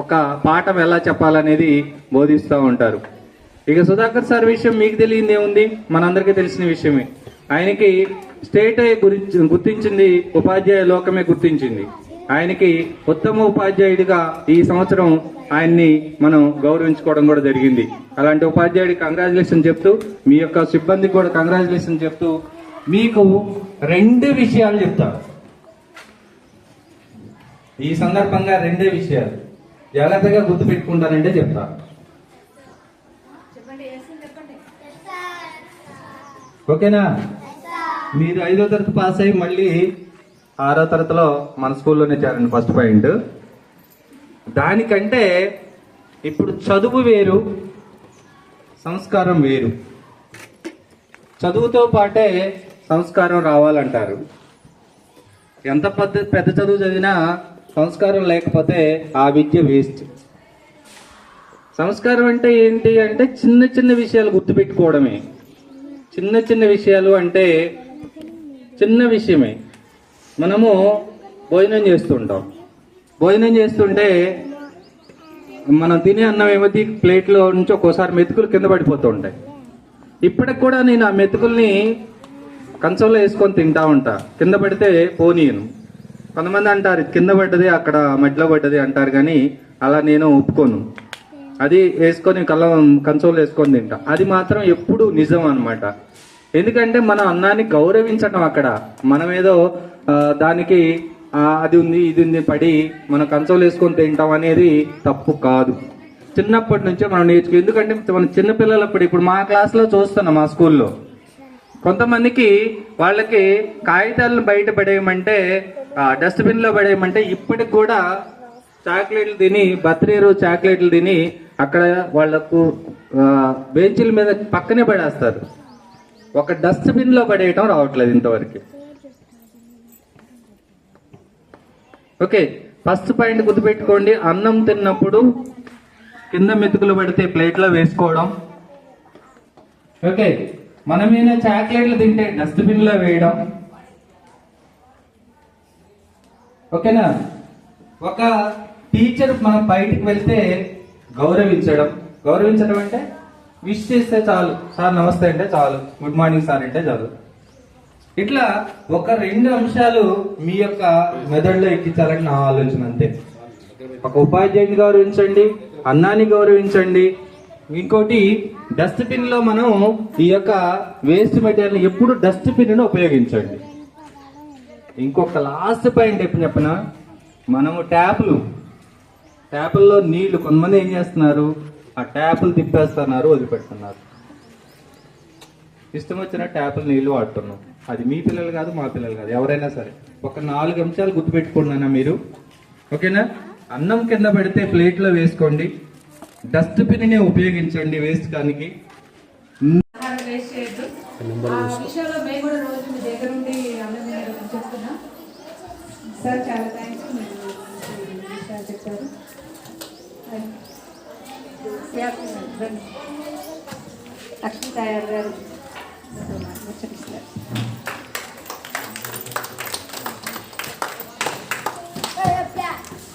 E: ఒక పాఠం ఎలా చెప్పాలనేది బోధిస్తూ ఉంటారు. ఇక సుధాకర్ సార్ విషయం మీకు తెలియదు ఏముంది, మనందరికీ తెలిసిన విషయమే. ఆయనకి స్టేట్ గుర్తించింది, ఉపాధ్యాయ లోకమే గుర్తించింది. ఆయనకి ఉత్తమ ఉపాధ్యాయుడిగా ఈ సంవత్సరం ఆయన్ని మనం గౌరవించుకోవడం కూడా జరిగింది. అలాంటి ఉపాధ్యాయుడికి కంగ్రాచులేషన్ చెప్తూ, మీ యొక్క సిబ్బందికి కూడా కంగ్రాచులేషన్ చెప్తూ, మీకు 2 విషయాలు చెప్తాను ఈ సందర్భంగా. 2 విషయాలు జాగ్రత్తగా గుర్తుపెట్టుకుంటానంటే చెప్తా. ఓకేనా? మీరు 5వ తరగతి పాస్ అయ్యి మళ్ళీ 6వ తరగతిలో మన స్కూల్లోనే చేరండి. First point. దానికంటే ఇప్పుడు చదువు వేరు, సంస్కారం వేరు. చదువుతో పాటే సంస్కారం రావాలంటారు. ఎంత పెద్ద చదువు చదివినా సంస్కారం లేకపోతే ఆ విద్య వేస్ట్. సంస్కారం అంటే ఏంటి అంటే చిన్న విషయాలు గుర్తుపెట్టుకోవడమే. చిన్న విషయాలు అంటే చిన్న విషయమే. మనము భోజనం చేస్తుంటే మనం తినే అన్నం ఏమవుతుంది, ప్లేట్లో నుంచి ఒక్కోసారి మెతుకులు కింద పడిపోతూ ఉంటాయి. ఇప్పటికి కూడా నేను ఆ మెతుకుల్ని కంచంలో వేసుకొని తింటా ఉంటా. కింద పడితే పోనీయను. కొంతమంది అంటారు కింద పడ్డది, అక్కడ మట్టిలో పడ్డది అంటారు, కానీ అలా నేను ఒప్పుకోను. అది వేసుకొని కంచంలో వేసుకొని తింటా. అది మాత్రం ఎప్పుడు నిజం అన్నమాట. ఎందుకంటే మనం అన్నాన్ని గౌరవించటం. అక్కడ మనం ఏదో దానికి అది ఉంది ఇది ఉంది పడి మనం కంచంలో వేసుకొని తింటాం అనేది తప్పు కాదు. చిన్నప్పటి నుంచే మనం నేర్చుకో. ఎందుకంటే మన చిన్నపిల్లలప్పుడు, ఇప్పుడు మా క్లాస్లో చూస్తున్నాం, మా స్కూల్లో కొంతమందికి వాళ్ళకి కాగితాలను బయట పడేయమంటే, డస్ట్బిన్లో పడేయమంటే ఇప్పటికి కూడా చాక్లెట్లు తిని, బర్త్డే రోజు చాక్లెట్లు తిని అక్కడ వాళ్లకు బెంచీల మీద పక్కనే పడేస్తారు. ఒక డస్ట్బిన్ లో పడేయటం రావట్లేదు ఇంతవరకు. ఓకే, ఫస్ట్ పాయింట్ గుర్తుపెట్టుకోండి. అన్నం తిన్నప్పుడు కింద మెతుకులు పడితే ప్లేట్లో వేసుకోవడం. ఓకే, మనమేనా చాక్లెట్లు తింటే డస్ట్బిన్ లో వేయడం. ఓకేనా? ఒక టీచర్ మనం బయటికి వెళ్తే గౌరవించడం అంటే విష్ చేస్తే చాలు. సార్ నమస్తే అంటే చాలు, గుడ్ మార్నింగ్ సార్ అంటే చాలు.
A: ఇట్లా ఒక 2 అంశాలు మీ యొక్క మెదడులో ఎక్కించాలని నా ఆలోచన అంతే. ఒక ఉపాధ్యాయుని గౌరవించండి, అన్నాన్ని గౌరవించండి. ఇంకోటి డస్ట్బిన్ లో మనం ఈ యొక్క వేస్ట్ మెటీరియల్ ఎప్పుడు డస్ట్బిన్ ఉపయోగించండి. ఇంకొక లాస్ట్ పాయింట్ ఎప్పుడు చెప్పనా, మనము ట్యాపుల్లో నీళ్లు కొంతమంది ఏం చేస్తున్నారు, ఆ ట్యాపులు తిప్పేస్తున్నారు, వదిలిపెడుతున్నారు. ఇష్టం వచ్చిన ట్యాపులు నీళ్లు వాడుతున్నాం. అది మీ పిల్లలు కాదు, మా పిల్లలు కాదు, ఎవరైనా సరే. ఒక 4 అంశాలు గుర్తుపెట్టుకున్నానా మీరు? ఓకేనా? అన్నం కింద పెడితే ప్లేట్లో వేసుకోండి, డస్ట్బిన్ ఉపయోగించండి వేస్ట్ కానికి.
C: వేస్ట్ చేయొద్దు. ఆ విషయంలో మేము కూడా రోజు మీ దగ్గర నుండి అందరం చేస్తున్నాం సార్. చాలా థ్యాంక్స్, మీరు విషయాలు చెప్పారు. లక్ష్మీ తయారు గారు ముచ్చటిస్తారు.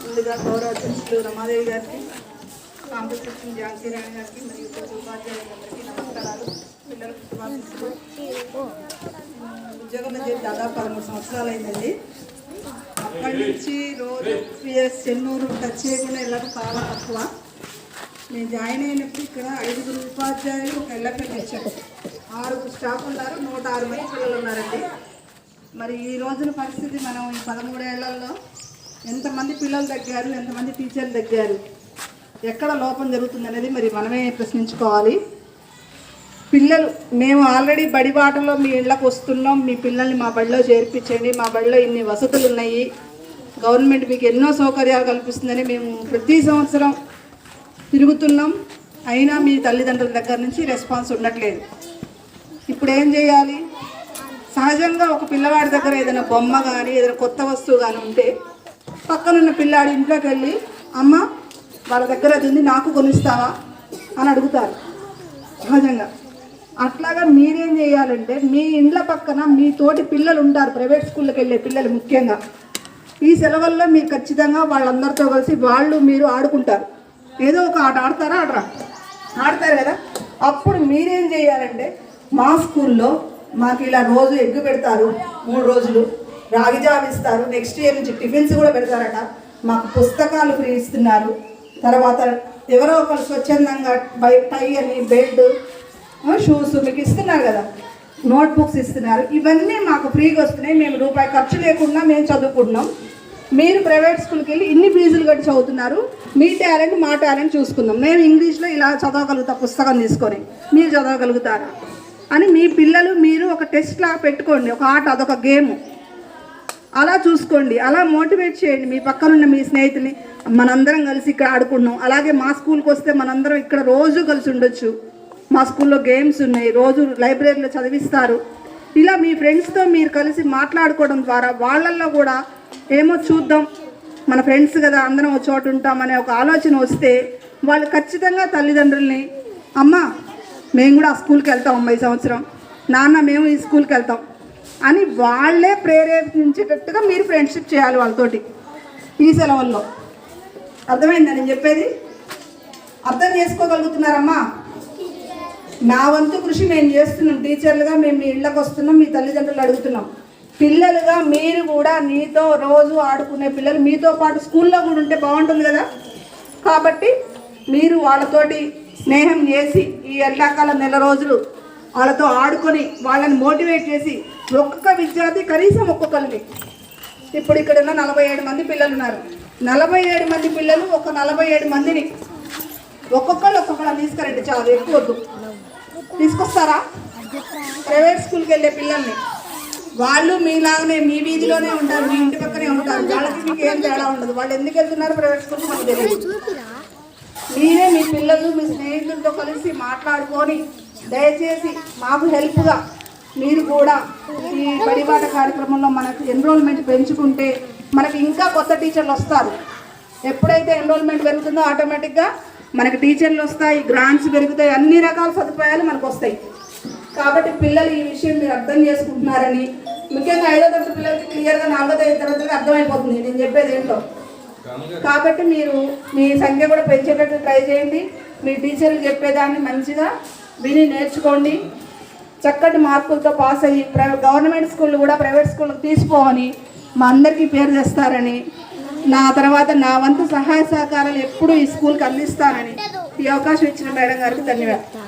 C: ముందుగా గౌరవ అధ్యక్షులు రమాదేవి గారికి, కాంపిటీషన్ ఝాన్సీ రాణి గారికి మరియు ఉపాధ్యాయులందరికీ నమస్కారాలు. పిల్లలకు శుభాశిస్తులు. ఉద్యోగంలో చేసి దాదాపు 13 సంవత్సరాలు అయిందండి. అప్పటి నుంచి రోజు పిఎస్ చెన్నూరు టచ్ చేయకుండా వెళ్ళడం చాలా తక్కువ. నేను జాయిన్ అయినప్పుడు ఇక్కడ 5 ఉపాధ్యాయులు, ఒక ఎల్ఎఫ్ఎల్ ఇచ్చారు. 6 స్టాఫ్ ఉన్నారు, 106 మంది పిల్లలు ఉన్నారండి. మరి ఈ రోజున పరిస్థితి, మనం ఈ 13 ఏళ్లలో ఎంతమంది పిల్లలు తగ్గారు, ఎంతమంది టీచర్లు తగ్గారు, ఎక్కడ లోపం జరుగుతుంది అనేది మరి మనమే ప్రశ్నించుకోవాలి. పిల్లలు, మేము ఆల్రెడీ బడి బాటలో మీ ఇళ్ళకు వస్తున్నాం, మీ పిల్లల్ని మా బడిలో చేర్పించండి, మా బడిలో ఇన్ని వసతులు ఉన్నాయి, గవర్నమెంట్ మీకు ఎన్నో సౌకర్యాలు కల్పిస్తుందని మేము ప్రతి సంవత్సరం తిరుగుతున్నాం. అయినా మీ తల్లిదండ్రుల దగ్గర నుంచి రెస్పాన్స్ ఉండట్లేదు. ఇప్పుడు ఏం చేయాలి? సహజంగా ఒక పిల్లవాడి దగ్గర ఏదైనా బొమ్మ కానీ ఏదైనా కొత్త వస్తువు కానీ ఉంటే పక్కనున్న పిల్లాడి ఇంట్లోకి వెళ్ళి, అమ్మ వాళ్ళ దగ్గర అది ఉంది, నాకు కొనిస్తావా అని అడుగుతారు సహజంగా. అట్లాగా మీరేం చేయాలంటే, మీ ఇండ్ల పక్కన మీ తోటి పిల్లలు ఉంటారు, ప్రైవేట్ స్కూళ్ళకి వెళ్ళే పిల్లలు ముఖ్యంగా. ఈ సెలవుల్లో మీరు ఖచ్చితంగా వాళ్ళందరితో కలిసి మీరు ఆడుకుంటారు. ఏదో ఒక ఆట ఆడతారా? ఆడతారు కదా. అప్పుడు మీరేం చేయాలంటే, మా స్కూల్లో మాకు ఇలా రోజు ఎగ్గు పెడతారు, 3 రోజులు రాగి జావ ఇస్తారు, నెక్స్ట్ ఇయర్ నుంచి టిఫిన్స్ కూడా పెడతారట, మాకు పుస్తకాలు ఫ్రీ ఇస్తున్నారు, తర్వాత ఎవరో ఒకరు స్వచ్ఛందంగా టై అని బెల్ట్ షూస్ మీకు ఇస్తున్నారు కదా, నోట్బుక్స్ ఇస్తున్నారు. ఇవన్నీ మాకు ఫ్రీగా వస్తున్నాయి, మేము రూపాయి ఖర్చు లేకుండా మేము చదువుకుంటున్నాం. మీరు ప్రైవేట్ స్కూల్కి వెళ్ళి ఇన్ని ఫీజులు కట్టి చదువుతున్నారు, మీ టాలెంట్ మా టాలెంట్ చూసుకుందాం. మేము ఇంగ్లీష్లో ఇలా చదవగలుగుతా, పుస్తకం తీసుకొని మీరు చదవగలుగుతారా అని మీ పిల్లలు మీరు ఒక టెస్ట్ లాగా పెట్టుకోండి, ఒక ఆట, అదొక గేమ్, అలా చూసుకోండి. అలా మోటివేట్ చేయండి మీ పక్కనున్న మీ స్నేహితుల్ని. మనందరం కలిసి ఇక్కడ ఆడుకుంటున్నాం, అలాగే మా స్కూల్కి వస్తే మనందరం ఇక్కడ రోజు కలిసి ఉండొచ్చు. మా స్కూల్లో గేమ్స్ ఉన్నాయి, రోజు లైబ్రరీలో చదివిస్తారు. ఇలా మీ ఫ్రెండ్స్తో మీరు కలిసి మాట్లాడుకోవడం ద్వారా వాళ్ళల్లో కూడా ఏమో చూద్దాం, మన ఫ్రెండ్స్ కదా, అందరం ఒక చోటు ఉంటామనే ఒక ఆలోచన వస్తే వాళ్ళు ఖచ్చితంగా తల్లిదండ్రుల్ని, అమ్మ మేము కూడా ఆ స్కూల్కి వెళ్తాం, ఈ సంవత్సరం నాన్న మేము ఈ స్కూల్కి వెళ్తాం అని వాళ్ళే ప్రేరేపించేటట్టుగా మీరు ఫ్రెండ్షిప్ చేయాలి వాళ్ళతోటి ఈ సెలవుల్లో. అర్థమైందా నేను చెప్పేది? అర్థం చేసుకోగలుగుతున్నారమ్మా? నా వంతు కృషి మేము చేస్తున్నాం. టీచర్లుగా మేము మీ ఇళ్ళకి వస్తున్నాం, మీ తల్లిదండ్రులు అడుగుతున్నాం. పిల్లలుగా మీరు కూడా నీతో రోజు ఆడుకునే పిల్లలు మీతో పాటు స్కూల్లో కూడా ఉంటే బాగుంటుంది కదా. కాబట్టి మీరు వాళ్ళతోటి స్నేహం చేసి ఈ ఎండాకాలం 1 రోజులు వాళ్ళతో ఆడుకొని వాళ్ళని మోటివేట్ చేసి, ఒక్కొక్క విద్యార్థి కనీసం ఒక్కొక్కరిని, ఇప్పుడు ఇక్కడ ఉన్న 47 మంది పిల్లలు ఉన్నారు, 47 మంది పిల్లలు ఒక 47 మందిని ఒక్కొక్కరు తీసుకురండి, చాలా ఎక్కువ వద్దు. తీసుకొస్తారా? ప్రైవేట్ స్కూల్కి వెళ్ళే పిల్లల్ని, వాళ్ళు మీలాగానే మీ వీధిలోనే ఉంటారు, మీ ఇంటి పక్కనే ఉంటారు, వాళ్ళకి మీకు ఏం తేడా ఉండదు. వాళ్ళు ఎందుకు వెళ్తున్నారు ప్రైవేట్ స్కూల్కి మనకు తెలియదు. మీరే మీ పిల్లలు మీ స్నేహితులతో కలిసి మాట్లాడుకొని దయచేసి మాకు హెల్ప్గా మీరు కూడా ఈ బడిబాట కార్యక్రమంలో మనకు ఎన్రోల్మెంట్ పెంచుకుంటే మనకి ఇంకా కొత్త టీచర్లు వస్తారు. ఎప్పుడైతే ఎన్రోల్మెంట్ పెరుగుతుందో ఆటోమేటిక్గా మనకి టీచర్లు వస్తాయి, గ్రాంట్స్ పెరుగుతాయి, అన్ని రకాల సదుపాయాలు మనకు వస్తాయి. కాబట్టి పిల్లలు ఈ విషయం మీరు అర్థం చేసుకుంటున్నారని, ముఖ్యంగా 5వ తరగతి పిల్లలకి క్లియర్గా 4వ తరగతి అర్థమైపోతుంది నేను చెప్పేది ఏంటో. కాబట్టి మీరు మీ సంఖ్య కూడా పెంచేటట్టు ట్రై చేయండి. మీ టీచర్లు చెప్పేదాన్ని మంచిగా విని నేర్చుకోండి.
F: చక్కటి మార్కులతో పాస్ అయ్యి గవర్నమెంట్ స్కూల్ కూడా ప్రైవేట్ స్కూల్కి తీసుకోని మా అందరికీ పేరు తెస్తారని, నా తర్వాత నా వంతు సహాయ సహకారాలు ఎప్పుడూ ఈ స్కూల్కి అందిస్తానని ఈ అవకాశం ఇచ్చిన మేడం గారికి ధన్యవాదాలు.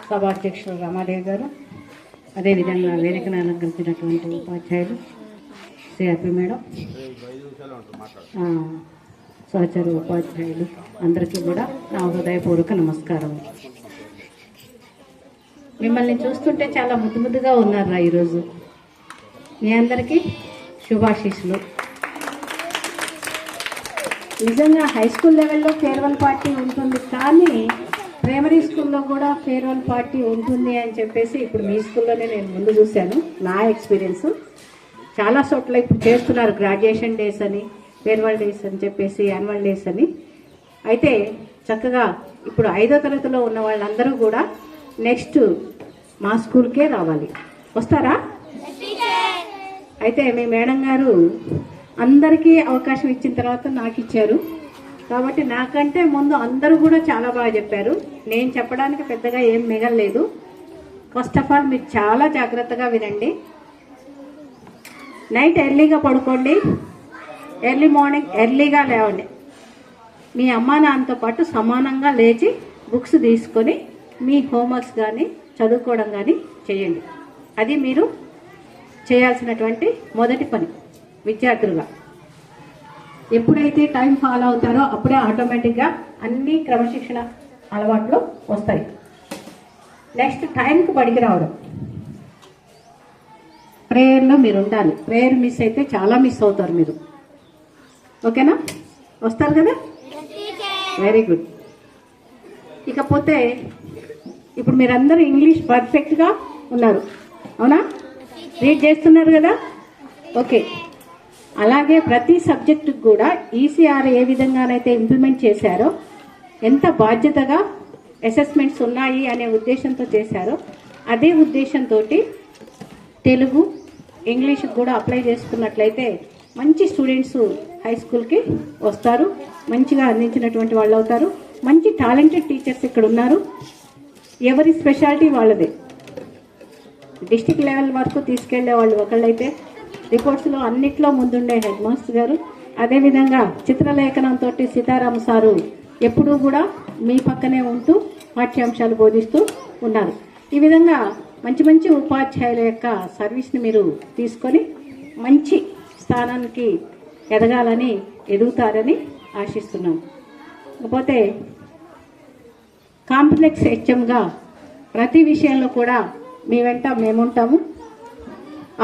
C: సభాధ్యక్షులు రామాదేవి గారు, అదేవిధంగా వేదికను అలంకరించినటువంటి ఉపాధ్యాయులు సిఆర్పి మేడం, సహచర ఉపాధ్యాయులు అందరికీ కూడా నా హృదయపూర్వక నమస్కారం. మిమ్మల్ని చూస్తుంటే చాలా ముద్దుగా ఉన్నారా ఈరోజు. మీ అందరికీ శుభాశీస్సులు. నిజంగా హై స్కూల్ లెవెల్లో ఫేర్వెల్ పార్టీ ఉంటుంది, కానీ ప్రైమరీ స్కూల్లో కూడా ఫేర్వెల్ పార్టీ ఉంటుంది అని చెప్పేసి ఇప్పుడు మీ స్కూల్లోనే నేను ముందు చూశాను. నా ఎక్స్పీరియన్స్ చాలా చోట్ల ఇప్పుడు చేస్తున్నారు, గ్రాడ్యుయేషన్ డేస్ అని, ఫేర్వెల్ డేస్ అని చెప్పేసి, యాన్యువల్ డేస్ అని. అయితే చక్కగా ఇప్పుడు 5వ తరగతిలో ఉన్న వాళ్ళందరూ కూడా నెక్స్ట్ మా స్కూల్కే రావాలి. వస్తారా? అయితే మీ మేడం గారు అందరికీ అవకాశం ఇచ్చిన తర్వాత నాకు ఇచ్చారు కాబట్టి నాకంటే ముందు అందరూ కూడా చాలా బాగా చెప్పారు. నేను చెప్పడానికి పెద్దగా ఏం మిగలలేదు. ఫస్ట్ ఆఫ్ ఆల్ మీరు చాలా జాగ్రత్తగా వినండి. నైట్ ఎర్లీగా పడుకోండి, ఎర్లీ మార్నింగ్ ఎర్లీగా లేవండి. మీ అమ్మా నాన్నతో పాటు సమానంగా లేచి బుక్స్ తీసుకొని మీ హోంవర్క్స్ కానీ చదువుకోవడం కానీ చేయండి. అది మీరు చేయాల్సినటువంటి మొదటి పని విద్యార్థులుగా. ఎప్పుడైతే టైం ఫాలో అవుతారో అప్పుడే ఆటోమేటిక్గా అన్ని క్రమశిక్షణ అలవాట్లు వస్తాయి. నెక్స్ట్ టైంకి బడికి రావడం. ప్రేయర్లో మీరు ఉండాలి. ప్రేయర్ మిస్ అయితే చాలా మిస్ అవుతారు మీరు. ఓకేనా? వస్తారు కదా? Very good. ఇకపోతే ఇప్పుడు మీరందరూ ఇంగ్లీష్ పర్ఫెక్ట్గా ఉన్నారు, అవునా? రీడ్ చేస్తున్నారు కదా? ఓకే. అలాగే ప్రతి సబ్జెక్టుకు కూడా ఈసీఆర్ ఏ విధంగానైతే ఇంప్లిమెంట్ చేశారో, ఎంత బాధ్యతగా అసెస్మెంట్స్ ఉన్నాయి అనే ఉద్దేశంతో చేశారో, అదే ఉద్దేశంతో తెలుగు ఇంగ్లీష్ కూడా అప్లై చేసుకున్నట్లయితే మంచి స్టూడెంట్స్ హై స్కూల్కి వస్తారు, మంచిగా అందించినటువంటి వాళ్ళు అవుతారు. మంచి టాలెంటెడ్ టీచర్స్ ఇక్కడ ఉన్నారు. ఎవరి స్పెషాలిటీ వాళ్ళదే. డిస్టిక్ లెవెల్ వరకు తీసుకెళ్లే వాళ్ళు ఒకళ్ళైతే, రిపోర్ట్స్లో అన్నిట్లో ముందుండే హెడ్ మాస్టర్ గారు, అదేవిధంగా చిత్రలేఖనంతో సీతారామ సారు ఎప్పుడూ కూడా మీ పక్కనే ఉంటూ పాఠ్యాంశాలు బోధిస్తూ ఉన్నారు. ఈ విధంగా మంచి మంచి ఉపాధ్యాయుల యొక్క సర్వీస్ని మీరు తీసుకొని మంచి స్థానానికి ఎదగాలని, ఎదుగుతారని ఆశిస్తున్నాం. కాకపోతే కాంప్లెక్స్ హెచ్ఎంగా ప్రతి విషయంలో కూడా మీ వెంట మేముంటాము.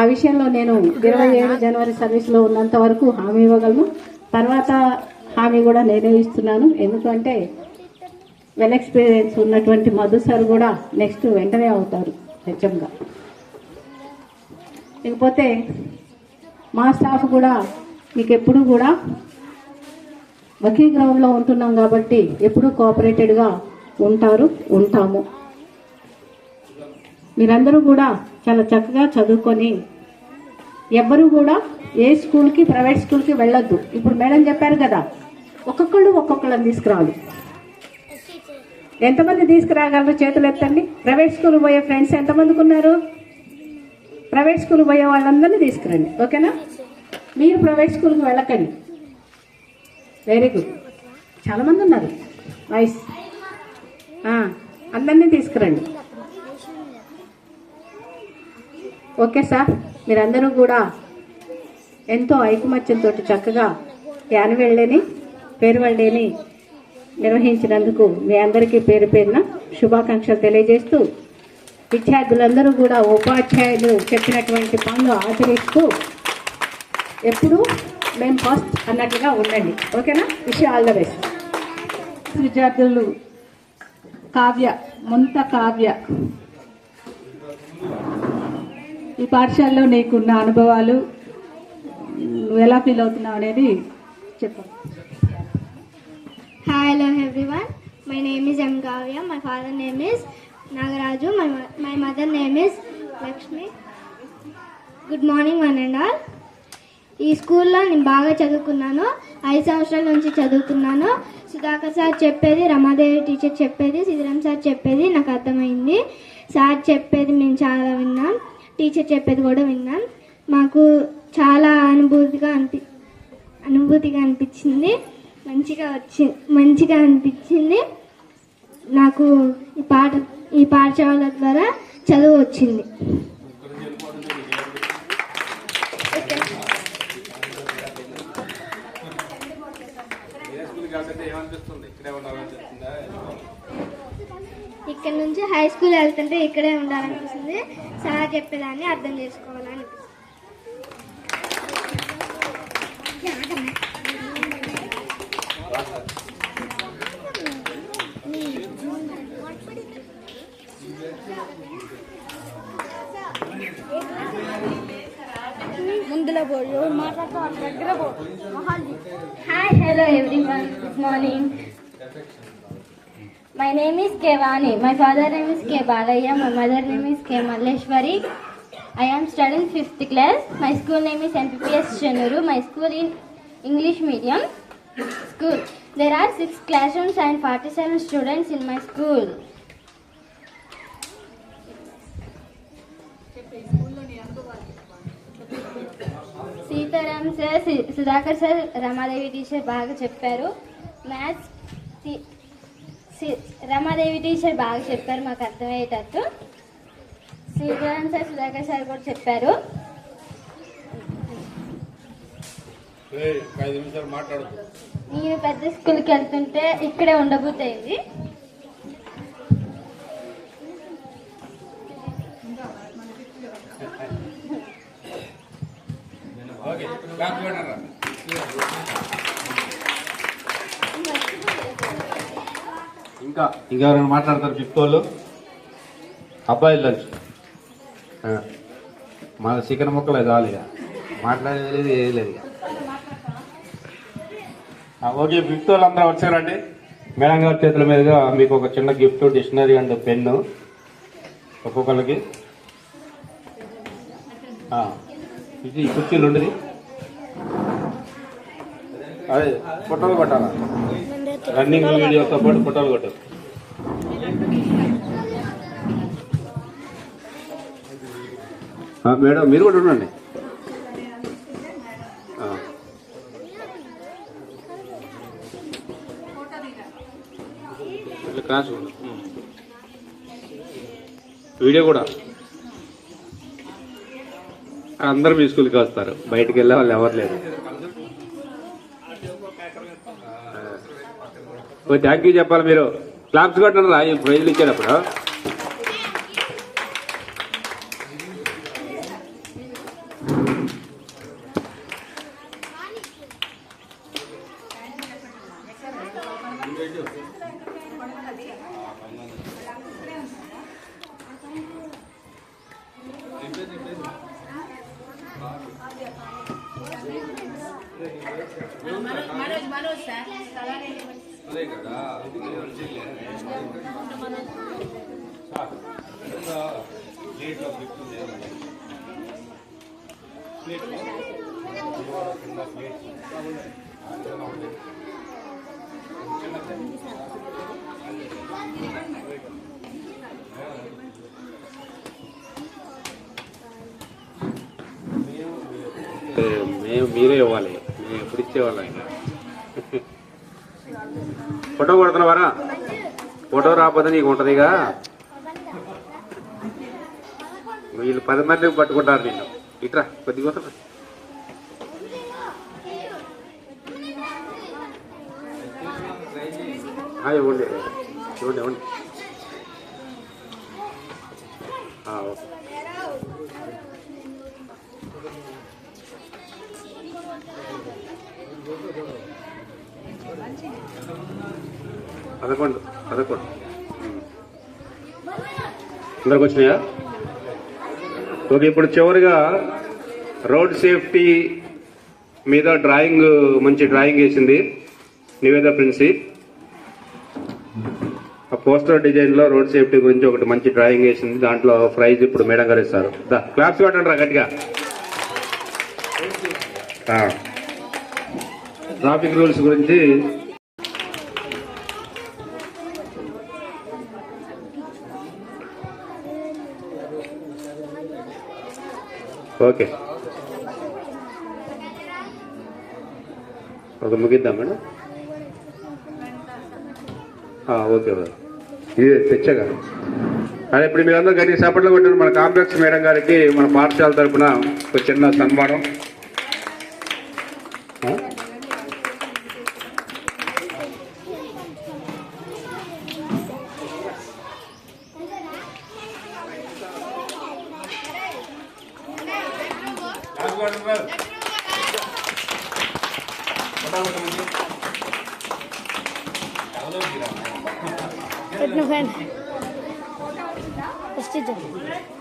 C: ఆ విషయంలో నేను 27 జనవరి సర్వీస్లో ఉన్నంత వరకు హామీ ఇవ్వగలను. తర్వాత హామీ కూడా నేనే ఇస్తున్నాను. ఎందుకంటే వెల్ ఎక్స్పీరియన్స్ ఉన్నటువంటి మధు సార్ కూడా నెక్స్ట్ వెంటనే అవుతారు హెచ్ఎంగా. లేకపోతే మా స్టాఫ్ కూడా మీకు ఎప్పుడు కూడా ఒకే గ్రౌండ్లో ఉంటున్నాం కాబట్టి ఎప్పుడూ కోఆపరేటెడ్గా ఉంటాము. మీరందరూ కూడా చాలా చక్కగా చదువుకొని ఎవ్వరూ కూడా ఏ స్కూల్కి, ప్రైవేట్ స్కూల్కి వెళ్ళొద్దు. ఇప్పుడు మేడం చెప్పారు కదా, ఒక్కొక్కళ్ళని తీసుకురావాలి. ఎంతమంది తీసుకురాగలరు? చేతులు ఎత్తండి. ప్రైవేట్ స్కూల్ పోయే ఫ్రెండ్స్ ఎంతమందికి ఉన్నారు? ప్రైవేట్ స్కూల్ పోయే వాళ్ళందరినీ తీసుకురండి. ఓకేనా? మీరు ప్రైవేట్ స్కూల్కి వెళ్ళకండి. Very good. చాలామంది ఉన్నారు. నైస్. అందరినీ తీసుకురండి. Okay sir. మీరందరూ కూడా ఎంతో ఐకమత్యంతో చక్కగా యాన్యువల్ డేని, ఫేర్వెల్ డేని నిర్వహించినందుకు మీ అందరికీ పేరు పేరున శుభాకాంక్షలు తెలియజేస్తూ, విద్యార్థులందరూ కూడా ఉపాధ్యాయులు చెప్పినటువంటి పనులు ఆచరిస్తూ ఎప్పుడూ మేము ఫస్ట్ అన్నట్లుగా ఉండండి. ఓకేనా? Wish all the best.
F: విద్యార్థులు ముంత కావ్య, ఈ పాఠశాలలో నీకున్న అనుభవాలు, నువ్వు ఎలా ఫీల్ అవుతున్నావు అనేది చెప్పు.
G: Hi, hello everyone. My name is M. Kavya. My father name is Nagaraju. My mother name is Lakshmi. Good morning, one and all. ఈ స్కూల్లో నేను బాగా చదువుకున్నాను. 5 సంవత్సరాల నుంచి చదువుతున్నాను. సుధాకర్ సార్ చెప్పేది, రమాదేవి టీచర్ చెప్పేది, శ్రీరామ్ సార్ చెప్పేది నాకు అర్థమైంది. సార్ చెప్పేది మేము చాలా విన్నాం, టీచర్ చెప్పేది కూడా విన్నాం. మాకు చాలా అనుభూతిగా అనిపించింది, మంచిగా అనిపించింది. నాకు ఈ పాఠశాల ద్వారా చదువు వచ్చింది. ఇక్కడ నుంచి హై స్కూల్ వెళ్తుంటే ఇక్కడే ఉండాలనిపిస్తుంది. సార్ చెప్పేదాన్ని అర్థం చేసుకోవాలనిపిస్తుంది.
H: Hi, hello everyone. Good morning. My name is Kevani. My father name is K. Balaya. My mother name is K. Malleshwari. I am studying 5th class. My school name is MPPS Chenuru. My school in English medium school. There are 6 classrooms and 47 students in my school. Sitaram sir, Sudhakar sir, Ramadevi teacher బాగా చెప్పారు. Maths Ramadevi teacher బాగా చెప్పారు, మాకు అర్థమయ్యేటట్టు. Sitaram sir, Sudhakar sir కూడా చెప్పారు. నేను పెద్ద స్కూల్కి వెళ్తుంటే ఇక్కడే ఉండబోతుంది.
B: ఇంకా ఎవరైనా మాట్లాడతారు? 5th వాళ్ళు అబ్బాయిలు లంచ్ మన చికెన్ ముక్కలే చాలు, ఇక మాట్లాడేది లేదు, ఏది లేదు. ఓకే, 5th వాళ్ళు అందరూ వచ్చారండి. మేడం గారి చేతుల మీదుగా మీకు ఒక చిన్న గిఫ్ట్, డిక్షనరీ అండ్ పెన్ను ఒక్కొక్కరికి. ఇది కుర్చీలు ఉండేది, అదే ఫోటోలు కొట్టాలా, రన్నింగ్ వీడియోతో పాటు ఫోటోలు కొట్టారు. మేడం మీరు కూడా ఉండండి. వీడియో కూడా అందరూ మీ స్కూల్కి వస్తారు, బయటికి వెళ్ళే వాళ్ళు ఎవరు లేరు. థ్యాంక్ యూ చెప్పాలి మీరు. క్లాప్స్ కొట్టండి రా, ప్రైజ్లు ఇచ్చేటప్పుడు. మీరే ఇవ్వాలి, మేము ఎప్పుడు ఇచ్చేవాళ్ళం. ఇంకా ఫోటో కొడుతున్నావారా? ఫోటో రాకపోతే నీకు ఉంటుందిగా. వీళ్ళు 10 మంది పట్టుకుంటారు నిన్ను. ఇట్రా కొద్దిగా ఇవ్వండి ఇవ్వండి ఇవ్వండి. ఓకే. పదకొండు అందరికి వచ్చినాయా? ఓకే, ఇప్పుడు చివరిగా రోడ్ సేఫ్టీ మీద మంచి డ్రాయింగ్ వేసింది నివేద ప్రిన్సి. ఆ పోస్టర్ డిజైన్ లో రోడ్ సేఫ్టీ గురించి ఒకటి మంచి డ్రాయింగ్ వేసింది. దాంట్లో ప్రైజ్ ఇప్పుడు మేడం గారు ఇస్తారు. క్లాప్స్ కొట్టండి రా గట్టిగా. ట్రాఫిక్ రూల్స్ గురించి ఓకే ఒక ముగిద్దాం మేడం. ఓకే మేడం, ఇది తెచ్చగా. అదే ఇప్పుడు మీరందరూ గట్టి సేపట్లో కొట్టిన మన కాంప్లెక్స్ మేడం గారికి మన పాఠశాల తరఫున ఒక చిన్న సన్మానం.
G: ఫస్ట్